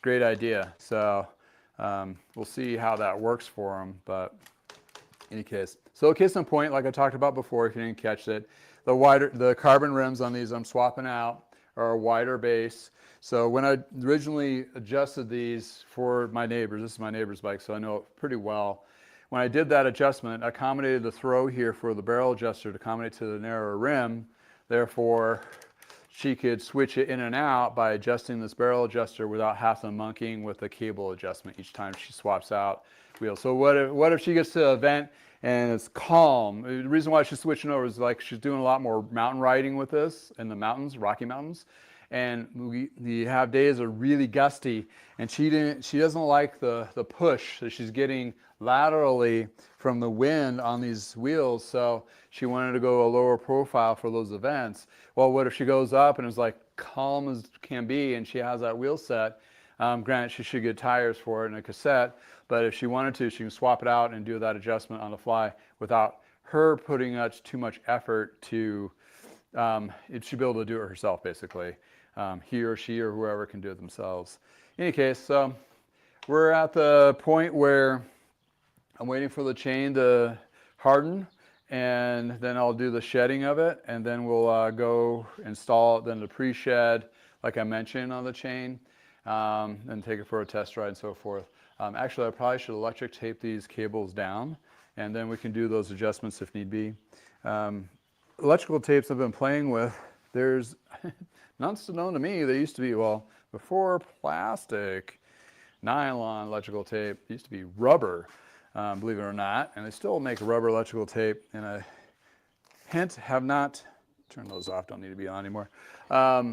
Great idea. So we'll see how that works for them. But in any case, so case in point, like I talked about before, if you didn't catch it, the carbon rims on these I'm swapping out are a wider base. So when I originally adjusted these for my neighbors, this is my neighbor's bike, so I know it pretty well. When I did that adjustment, I accommodated the throw here for the barrel adjuster to accommodate to the narrower rim. Therefore, she could switch it in and out by adjusting this barrel adjuster without having to monkeying with the cable adjustment each time she swaps out wheels. So what if she gets to an event and it's calm? The reason why she's switching over is like she's doing a lot more mountain riding with this in the mountains, Rocky Mountains. And we have days that are really gusty, and she doesn't like the push that she's getting laterally from the wind on these wheels, so she wanted to go a lower profile for those events. Well, what if she goes up and is like calm as can be, and she has that wheel set? Granted, she should get tires for it and a cassette, but if she wanted to, she can swap it out and do that adjustment on the fly without her putting too much effort to, she'd be able to do it herself, basically. He or she or whoever can do it themselves. In any case, so we're at the point where I'm waiting for the chain to harden, and then I'll do the shedding of it, and then we'll go install it, then the pre-shed, like I mentioned on the chain, and take it for a test ride and so forth. Actually, I probably should electric tape these cables down, and then we can do those adjustments if need be. Electrical tapes I've been playing with, there's none known to me. They used to be, well, before plastic, nylon electrical tape, used to be rubber, believe it or not, and they still make rubber electrical tape, and I have not, turn those off, don't need to be on anymore. Has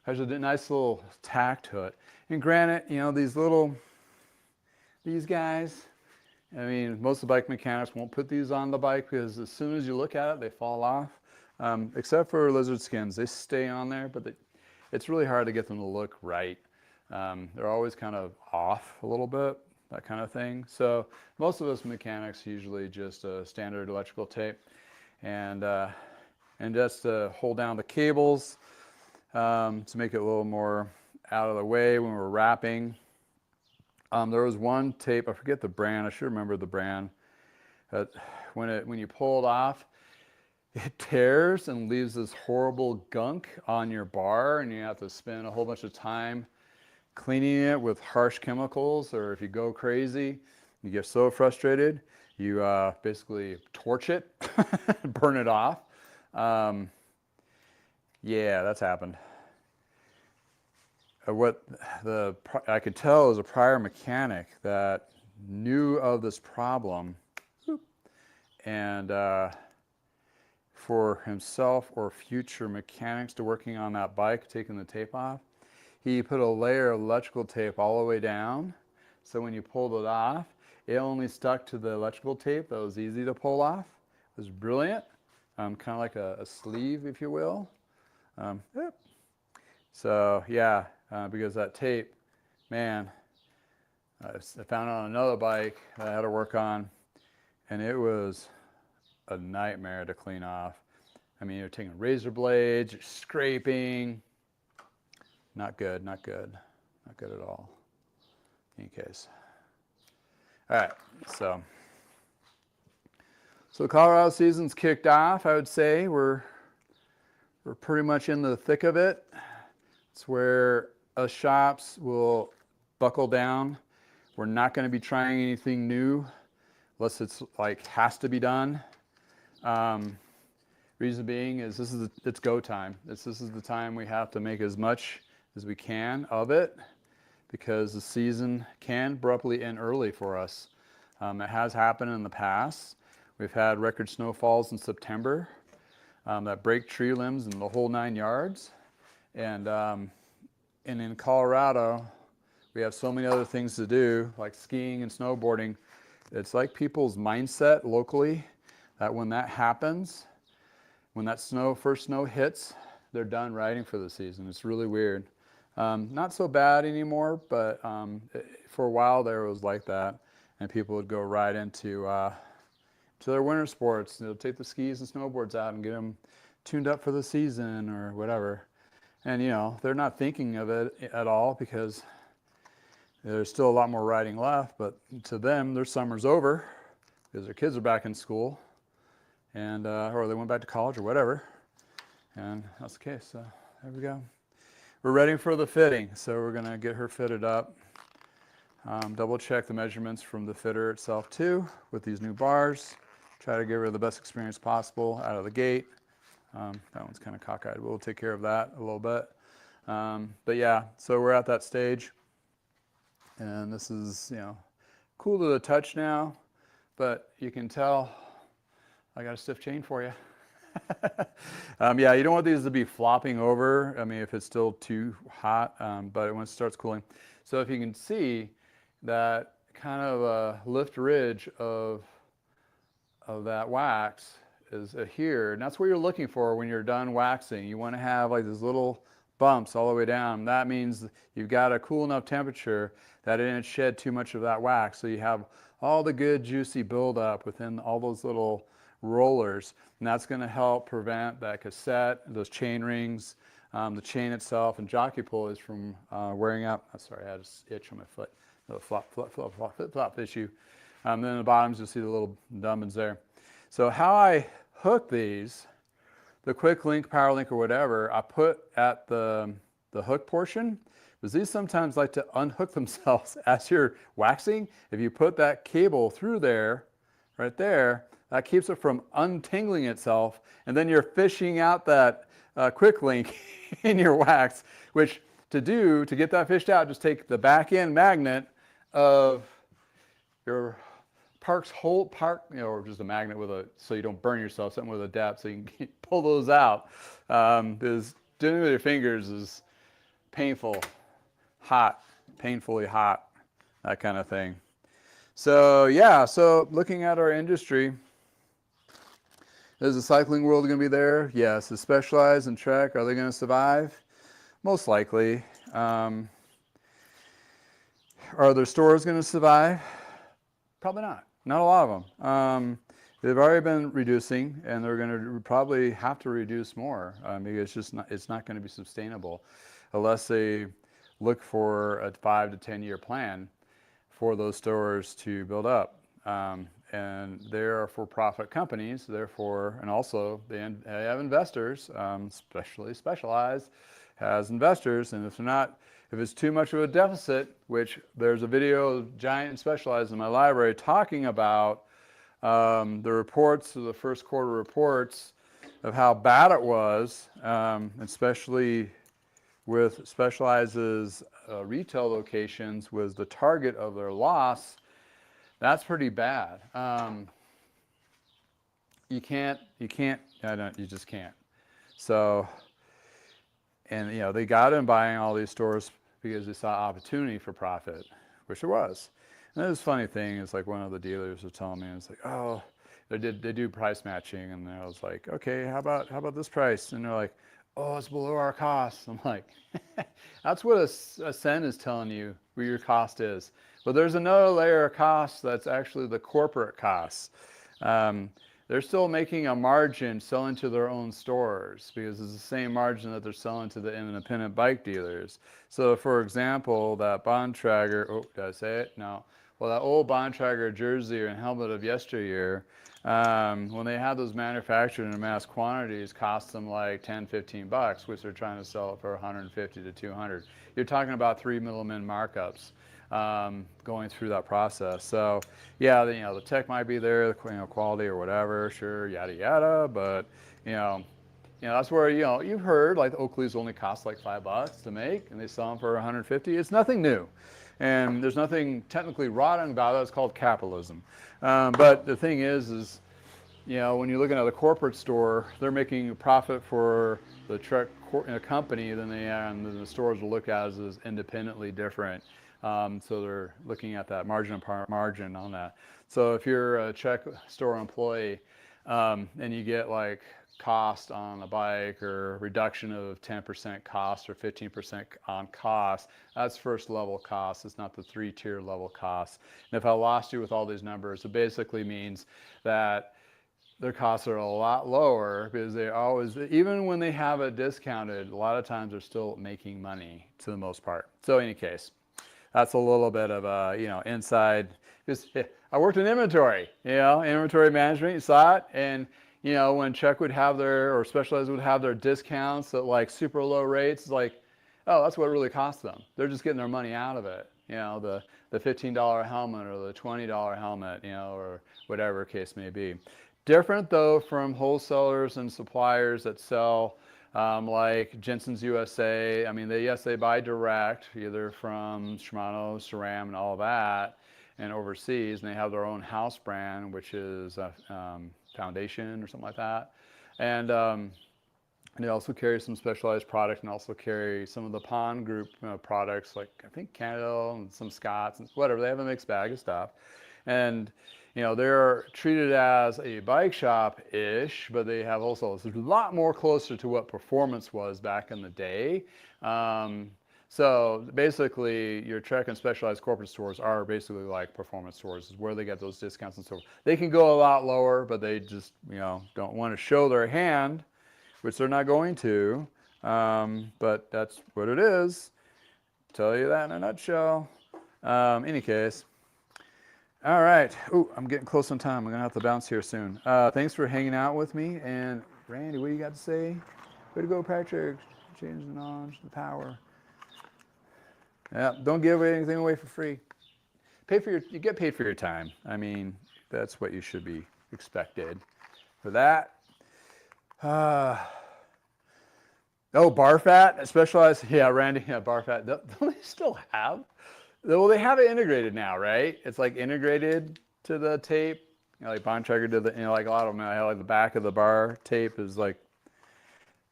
a nice little tack to it. And granted, you know, these guys, I mean, most of the bike mechanics won't put these on the bike because as soon as you look at it, they fall off. Except for lizard skins, they stay on there, but it's really hard to get them to look right. They're always kind of off a little bit, that kind of thing. So most of us mechanics usually just standard electrical tape, and just to hold down the cables to make it a little more out of the way when we're wrapping. There was one tape, I forget the brand, I should remember the brand, that when you pull it off, it tears and leaves this horrible gunk on your bar, and you have to spend a whole bunch of time cleaning it with harsh chemicals, or if you go crazy, you get so frustrated, you basically torch it, burn it off. Yeah, that's happened. I could tell as a prior mechanic that knew of this problem, and for himself or future mechanics to working on that bike, taking the tape off, he put a layer of electrical tape all the way down, so when you pulled it off, it only stuck to the electrical tape that was easy to pull off. It was brilliant, kind of like a sleeve, if you will. Yep. So yeah, because that tape, man, I found it on another bike that I had to work on, and it was a nightmare to clean off. I mean, you're taking razor blades, you're scraping. Not good, not good, not good at all. In any case. All right, so So Colorado season's kicked off, I would say. We're pretty much in the thick of it. It's where us shops will buckle down. We're not going to be trying anything new unless it's like has to be done. Reason being is it's go time. This is the time we have to make as much as we can of it, because the season can abruptly end early for us. It has happened in the past. We've had record snowfalls in September that break tree limbs and the whole 9 yards. And in Colorado, we have so many other things to do, like skiing and snowboarding. It's like people's mindset locally that when that happens, when that first snow hits, they're done riding for the season. It's really weird. Not so bad anymore, but for a while there it was like that. And people would go right into to their winter sports. They'll take the skis and snowboards out and get them tuned up for the season or whatever. And you know, they're not thinking of it at all because there's still a lot more riding left, but to them, their summer's over because their kids are back in school and or they went back to college or whatever. And that's the case. So there we go. We're ready for the fitting. So we're gonna get her fitted up. Double check the measurements from the fitter itself too with these new bars. Try to give her the best experience possible out of the gate. That one's kind of cockeyed. We'll take care of that a little bit. But yeah, so we're at that stage. And this is, you know, cool to the touch now, but you can tell I got a stiff chain for you. Yeah, you don't want these to be flopping over. I mean, if it's still too hot, but when it starts cooling. So if you can see that kind of a lift ridge of that wax is here, and that's what you're looking for when you're done waxing. You want to have like these little bumps all the way down. That means you've got a cool enough temperature that it didn't shed too much of that wax, so you have all the good juicy buildup within all those little rollers, and that's going to help prevent that cassette, those chain rings, the chain itself, and jockey pulleys from wearing out. Oh, sorry, I had an itch on my foot. The flop issue. Then in the bottoms, you'll see the little dumbins there. So how I hook these, the quick link, power link, or whatever, I put at the hook portion, because these sometimes like to unhook themselves as you're waxing. If you put that cable through there, right there, that keeps it from untangling itself, and then you're fishing out that quick link in your wax, which to get that fished out, just take the back end magnet of your or just a magnet so you don't burn yourself, something with a depth, so you can pull those out. Because doing it with your fingers is painful, hot, painfully hot, that kind of thing. So yeah, so looking at our industry, is the cycling world going to be there? Yes. Is Specialized and Trek, are they going to survive? Most likely. Are their stores going to survive? Probably not. Not a lot of them. They've already been reducing, and they're going to probably have to reduce more because it's not going to be sustainable unless they look for a 5 to 10 year plan for those stores to build up. And they are for-profit companies, therefore, and also they have investors, especially Specialized has investors, and if it's too much of a deficit, which there's a video of Giant and Specialized in my library talking about the reports, the first quarter reports of how bad it was, especially with Specialized's retail locations was the target of their loss. That's pretty bad. You just can't. So, and you know, they got in buying all these stores because they saw opportunity for profit, which there was. And this funny thing is, like, one of the dealers was telling me, it's like, oh, they do price matching, and I was like, okay, how about this price? And they're like, oh, it's below our cost. I'm like, that's what a cent is telling you where your cost is. But there's another layer of cost that's actually the corporate costs. They're still making a margin selling to their own stores because it's the same margin that they're selling to the independent bike dealers. So, for example, that Bontrager, oh, did I say it? No. Well, that old Bontrager jersey and helmet of yesteryear, when they have those manufactured in mass quantities, cost them like 10, $15, which they're trying to sell it for 150 to 200. You're talking about 3 middleman markups going through that process. So yeah, the tech might be there, the quality or whatever, sure, yada yada, but that's where you've heard like the Oakleys only cost like $5 to make, and they sell them for 150. It's nothing new. And there's nothing technically rotten about it. It's called capitalism. But the thing is when you're looking at a corporate store, they're making a profit for the truck company than they are, and then the stores will look at it as independently different. So they're looking at that margin on that. So if you're a truck store employee and you get like cost on a bike or reduction of 10% cost or 15% on cost, that's first level cost. It's not the 3-tier level cost. And if I lost you with all these numbers, it basically means that their costs are a lot lower because they always, even when they have it discounted, a lot of times they're still making money to the most part. So in any case, that's a little bit of a, inside. I worked in inventory, inventory management, you saw it. And when Chuck would have or Specialized would have their discounts at like super low rates, it's like, oh, that's what it really costs them. They're just getting their money out of it. The $15 helmet or the $20 helmet, or whatever case may be. Different though from wholesalers and suppliers that sell like JensonUSA. I mean, they buy direct, either from Shimano, SRAM, and all that, and overseas, and they have their own house brand, which is Foundation or something like that. And they also carry some Specialized products, and also carry some of the Pond Group products, like I think Canada and some Scots and whatever. They have a mixed bag of stuff. And they're treated as a bike shop-ish, but they have also a lot more closer to what performance was back in the day. So basically, your Trek and Specialized corporate stores are basically like performance stores, is where they get those discounts and so forth. They can go a lot lower, but they just don't want to show their hand, which they're not going to. But that's what it is. Tell you that in a nutshell. Any case. All right. Ooh, I'm getting close on time. I'm going to have to bounce here soon. Thanks for hanging out with me. And Randy, what do you got to say? Way to go, Patrick. Change the knowledge, the power. Yeah, don't give anything away for free. You get paid for your time. I mean, that's what you should be expected for that. Bar fat, Specialized. Yeah, Randy, bar fat. Don't they still have? Well, they have it integrated now, right? It's like integrated to the tape. Like Bontrager did like a lot of them. I have like the back of the bar tape is like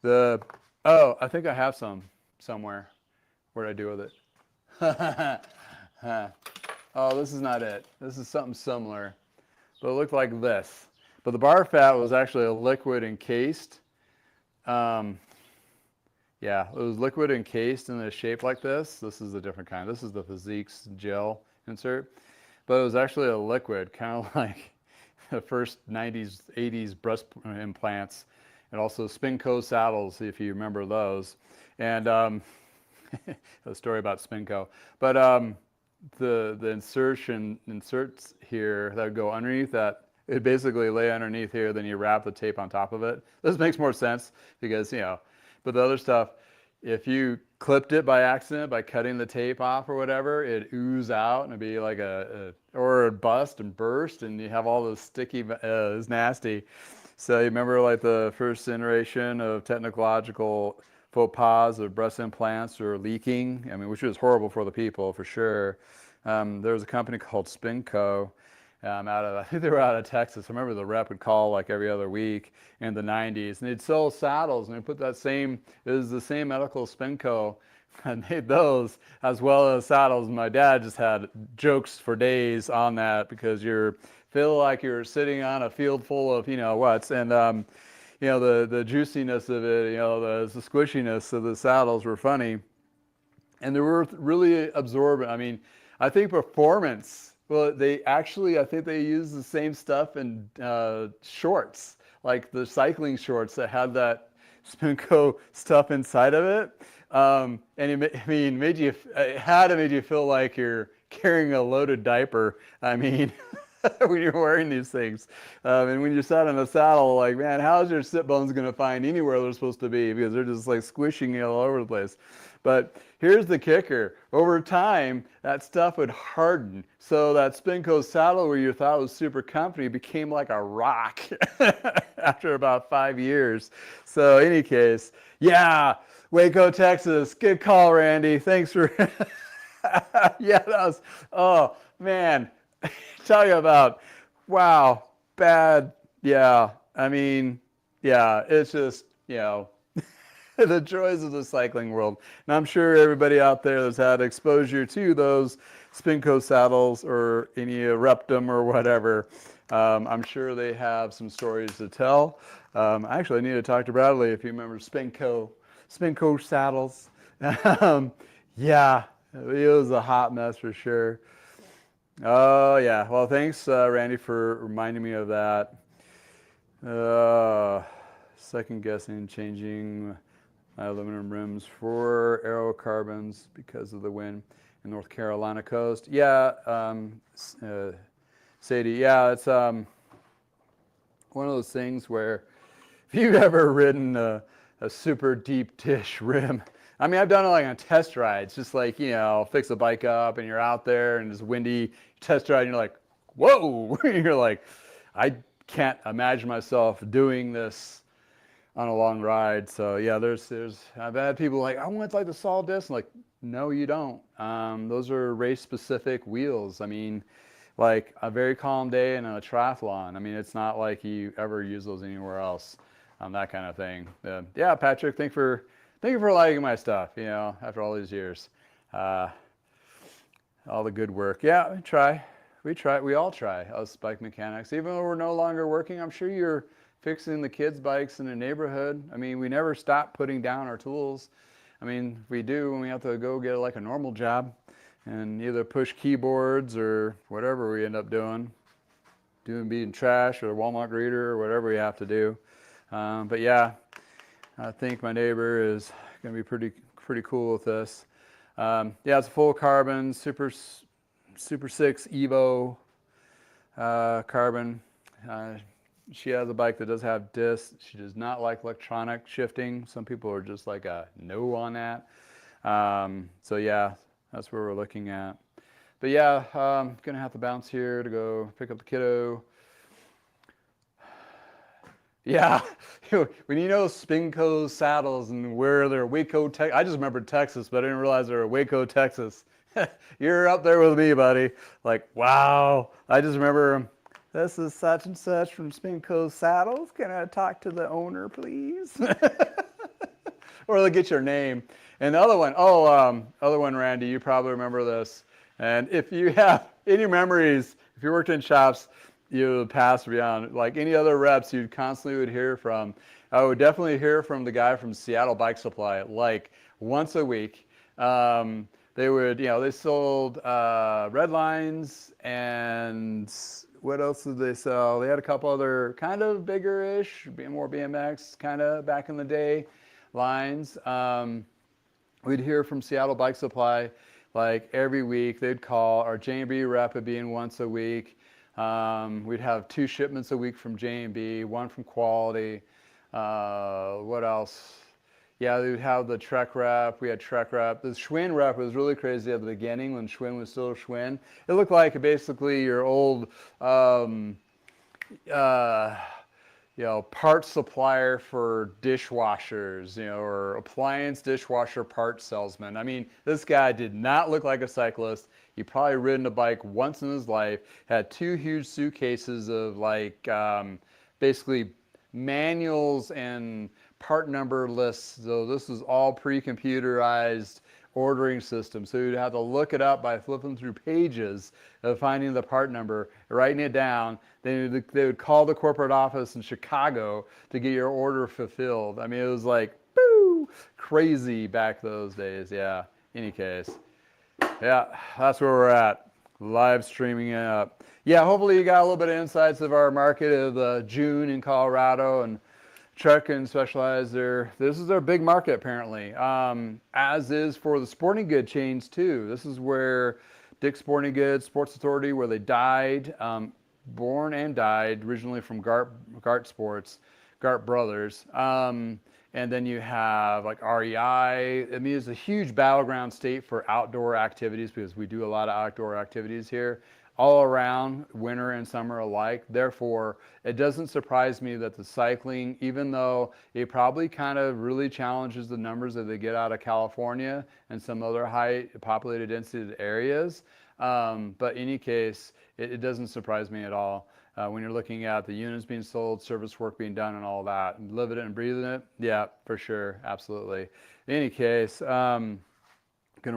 I think I have some somewhere. What did I do with it? Oh, this is not it. This is something similar. But it looked like this. But the bar fat was actually a liquid encased. Yeah, it was liquid encased in a shape like this. This is a different kind. This is the Physiques gel insert. But it was actually a liquid, kind of like the first 90s, 80s breast implants. And also Spinco saddles, if you remember those. And a story about Spinco. But the inserts here that would go underneath that, it basically lay underneath here, then you wrap the tape on top of it. This makes more sense because, but the other stuff, if you clipped it by accident, by cutting the tape off or whatever, it'd ooze out and it'd be like or it'd bust and burst, and you have all this sticky, it's nasty. So you remember like the first generation of technological faux pas of breast implants or leaking, which was horrible for the people for sure. There was a company called Spinco. I think they were out of Texas. I remember the rep would call like every other week in the 90s, and they'd sell saddles, and they put it was the same medical Spinco. I made those as well as saddles. My dad just had jokes for days on that because feel like you're sitting on a field full of what's, and the juiciness of it, the squishiness of the saddles were funny, and they were really absorbent. I think performance. Well, I think they use the same stuff in shorts, like the cycling shorts that had that Spinco stuff inside of it. And it had to make you feel like you're carrying a loaded diaper. when you're wearing these things. And when you're sat on a saddle, like, man, how's your sit bones going to find anywhere they're supposed to be? Because they're just like squishing you all over the place. But here's the kicker. Over time, that stuff would harden. So that Spinco saddle where you thought was super comfy became like a rock after about 5 years. So in any case, yeah, Waco, Texas. Good call, Randy. Thanks for... yeah, that was... Oh, man. Talking about, wow, bad. Yeah, I mean, yeah, it's just, the joys of the cycling world. And I'm sure everybody out there that's had exposure to those Spinco saddles or any Reptum or whatever, I'm sure they have some stories to tell. Actually, I need to talk to Bradley if he remembers Spinco saddles. Yeah, it was a hot mess for sure. Oh, yeah. Well, thanks, Randy, for reminding me of that. Second guessing changing my aluminum rims for aero carbons because of the wind in North Carolina coast. Yeah, Sadie, yeah, it's one of those things where if you've ever ridden a super deep dish rim, I mean, I've done it like on test rides, just like, fix a bike up and you're out there and it's windy, test ride and you're like, whoa, you're like, I can't imagine myself doing this on a long ride. So yeah, I've had people like, I want like the solid disc. I'm like, no, you don't. Those are race specific wheels. I mean, like a very calm day in a triathlon. I mean, it's not like you ever use those anywhere else, that kind of thing. Yeah, Patrick, thank you for liking my stuff, after all these years. All the good work. Yeah, we all try, us bike mechanics. Even though we're no longer working, I'm sure you're fixing the kids' bikes in the neighborhood. I mean, we never stop putting down our tools. I mean, we do when we have to go get like a normal job and either push keyboards or whatever we end up doing being trash or Walmart greeter or whatever we have to do. But yeah, I think my neighbor is going to be pretty cool with this. Yeah, it's a full carbon, Super 6 Evo carbon. She has a bike that does have discs. She does not like electronic shifting. Some people are just like a no on that. So yeah, that's where we're looking at. But yeah, I'm going to have to bounce here to go pick up the kiddo. Yeah, when Spinco saddles and where they're Waco, Texas. I just remembered Texas, but I didn't realize they were Waco, Texas. You're up there with me, buddy. Like, wow. I just remember, this is such and such from Spinco Saddles. Can I talk to the owner, please? Or they'll get your name. And the other one, Randy, you probably remember this. And if you have any memories, if you worked in shops, you would pass beyond, like any other reps you constantly would hear from. I would definitely hear from the guy from Seattle Bike Supply, like once a week. They would, they sold red lines and what else did they sell? They had a couple other kind of bigger-ish, more BMX kind of back in the day lines. We'd hear from Seattle Bike Supply like every week. They'd call. Our J&B rep would be in once a week. We'd have 2 shipments a week from J&B, 1 from Quality. What else? Yeah, we'd have the Trek rep. We had Trek rep. The Schwinn rep was really crazy at the beginning when Schwinn was still Schwinn. It looked like basically your old, parts supplier for dishwashers, or appliance dishwasher parts salesman. I mean, this guy did not look like a cyclist. He probably ridden a bike once in his life, had 2 huge suitcases of like basically manuals and part number lists. So this is all pre-computerized ordering system. So you'd have to look it up by flipping through pages of finding the part number, writing it down. Then they would call the corporate office in Chicago to get your order fulfilled. I mean, it was like, boo, crazy back those days. Yeah, any case. Yeah, that's where we're at. Live streaming it up. Yeah, hopefully you got a little bit of insights of our market of June in Colorado, and Trek and Specialized. This is their big market apparently, as is for the sporting good chains too. This is where Dick's Sporting Goods, Sports Authority, where they died. born and died originally from Gart Sports, Gart Brothers. And then you have like REI. I mean, it's a huge battleground state for outdoor activities because we do a lot of outdoor activities here all around, winter and summer alike. Therefore, it doesn't surprise me that the cycling, even though it probably kind of really challenges the numbers that they get out of California and some other high populated density areas, but in any case, it doesn't surprise me at all. When you're looking at the units being sold, service work being done, and all that, and living it and breathing it, yeah, for sure, absolutely. In any case, going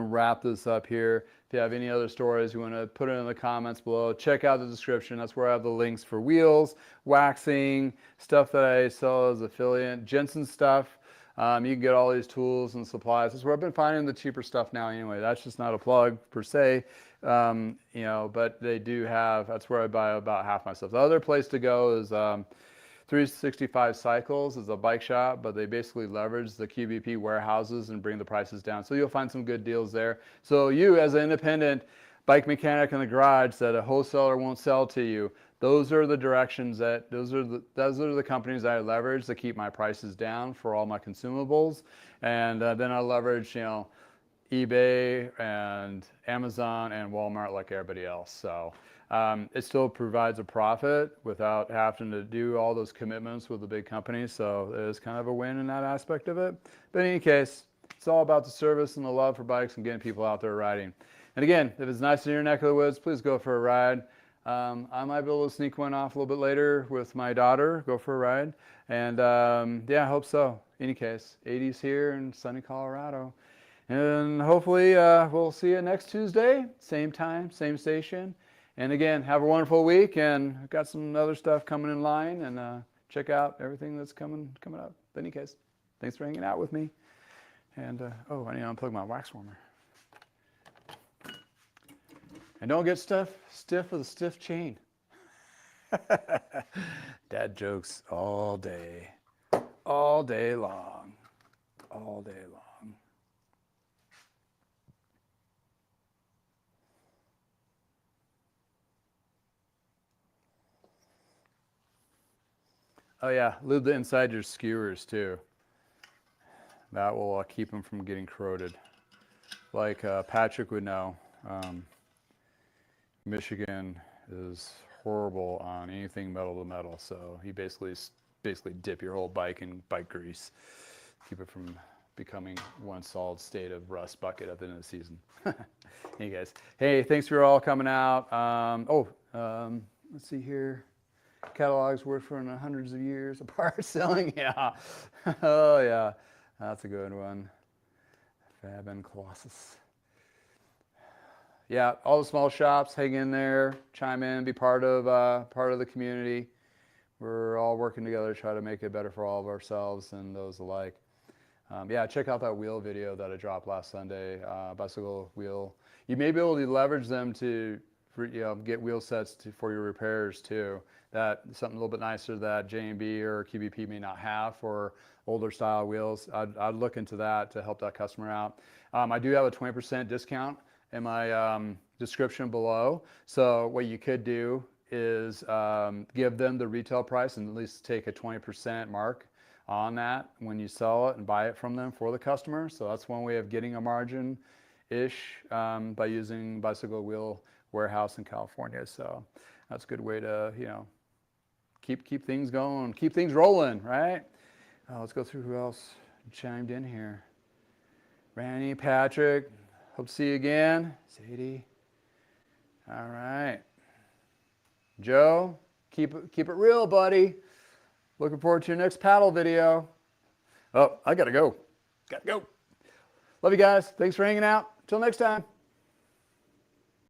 to wrap this up here. If you have any other stories, you want to put it in the comments below. Check out the description. That's where I have the links for wheels, waxing, stuff that I sell as affiliate, Jenson stuff. You can get all these tools and supplies. That's where I've been finding the cheaper stuff now anyway. That's just not a plug per se, you know, but they do have, that's where I buy about half my stuff. The other place to go is 365 Cycles is a bike shop, but they basically leverage the QBP warehouses and bring the prices down. So you'll find some good deals there. So you as an independent bike mechanic in the garage that a wholesaler won't sell to you, those are the directions that, those are the companies that I leverage to keep my prices down for all my consumables. And then I leverage, you know, eBay and Amazon and Walmart like everybody else. So it still provides a profit without having to do all those commitments with the big companies. So it's kind of a win in that aspect of it. But in any case, it's all about the service and the love for bikes and getting people out there riding. And again, if it's nice in your neck of the woods, please go for a ride. I might be able to sneak one off a little bit later with my daughter, go for a ride. And yeah, I hope so. In any case, 80s here in sunny Colorado. And hopefully we'll see you next Tuesday, same time, same station. And again, have a wonderful week, and I've got some other stuff coming in line, and check out everything that's coming up. In any case, thanks for hanging out with me. And oh, I need to unplug my wax warmer. And don't get stiff with a stiff chain. Dad jokes all day long, all day long. Oh yeah, lube the inside your skewers too. That will keep them from getting corroded. Like Patrick would know, Michigan is horrible on anything metal to metal. So he basically dip your whole bike in bike grease, keep it from becoming one solid state of rust bucket at the end of the season. Hey guys, hey, thanks for all coming out. Let's see here. Catalogs worth for hundreds of years apart selling. Yeah. Oh yeah, that's a good one. Fab and Colossus. Yeah, all the small shops, hang in there, chime in, be part of the community. We're all working together to try to make it better for all of ourselves and those alike. Yeah, check out that wheel video that I dropped last Sunday, bicycle wheel. You may be able to leverage them to get wheel sets for your repairs too. That something a little bit nicer that J&B or QBP may not have for older style wheels. I'd look into that to help that customer out. I do have a 20% discount in my description below. So what you could do is give them the retail price and at least take a 20% mark on that when you sell it and buy it from them for the customer. So that's one way of getting a margin-ish by using Bicycle Wheel Warehouse in California. So that's a good way to, keep things going, keep things rolling, right? Let's go through who else chimed in here. Randy, Patrick, hope to see you again. Sadie. All right. Joe, keep it real, buddy. Looking forward to your next paddle video. Oh, I gotta go. Love you guys. Thanks for hanging out. Till next time.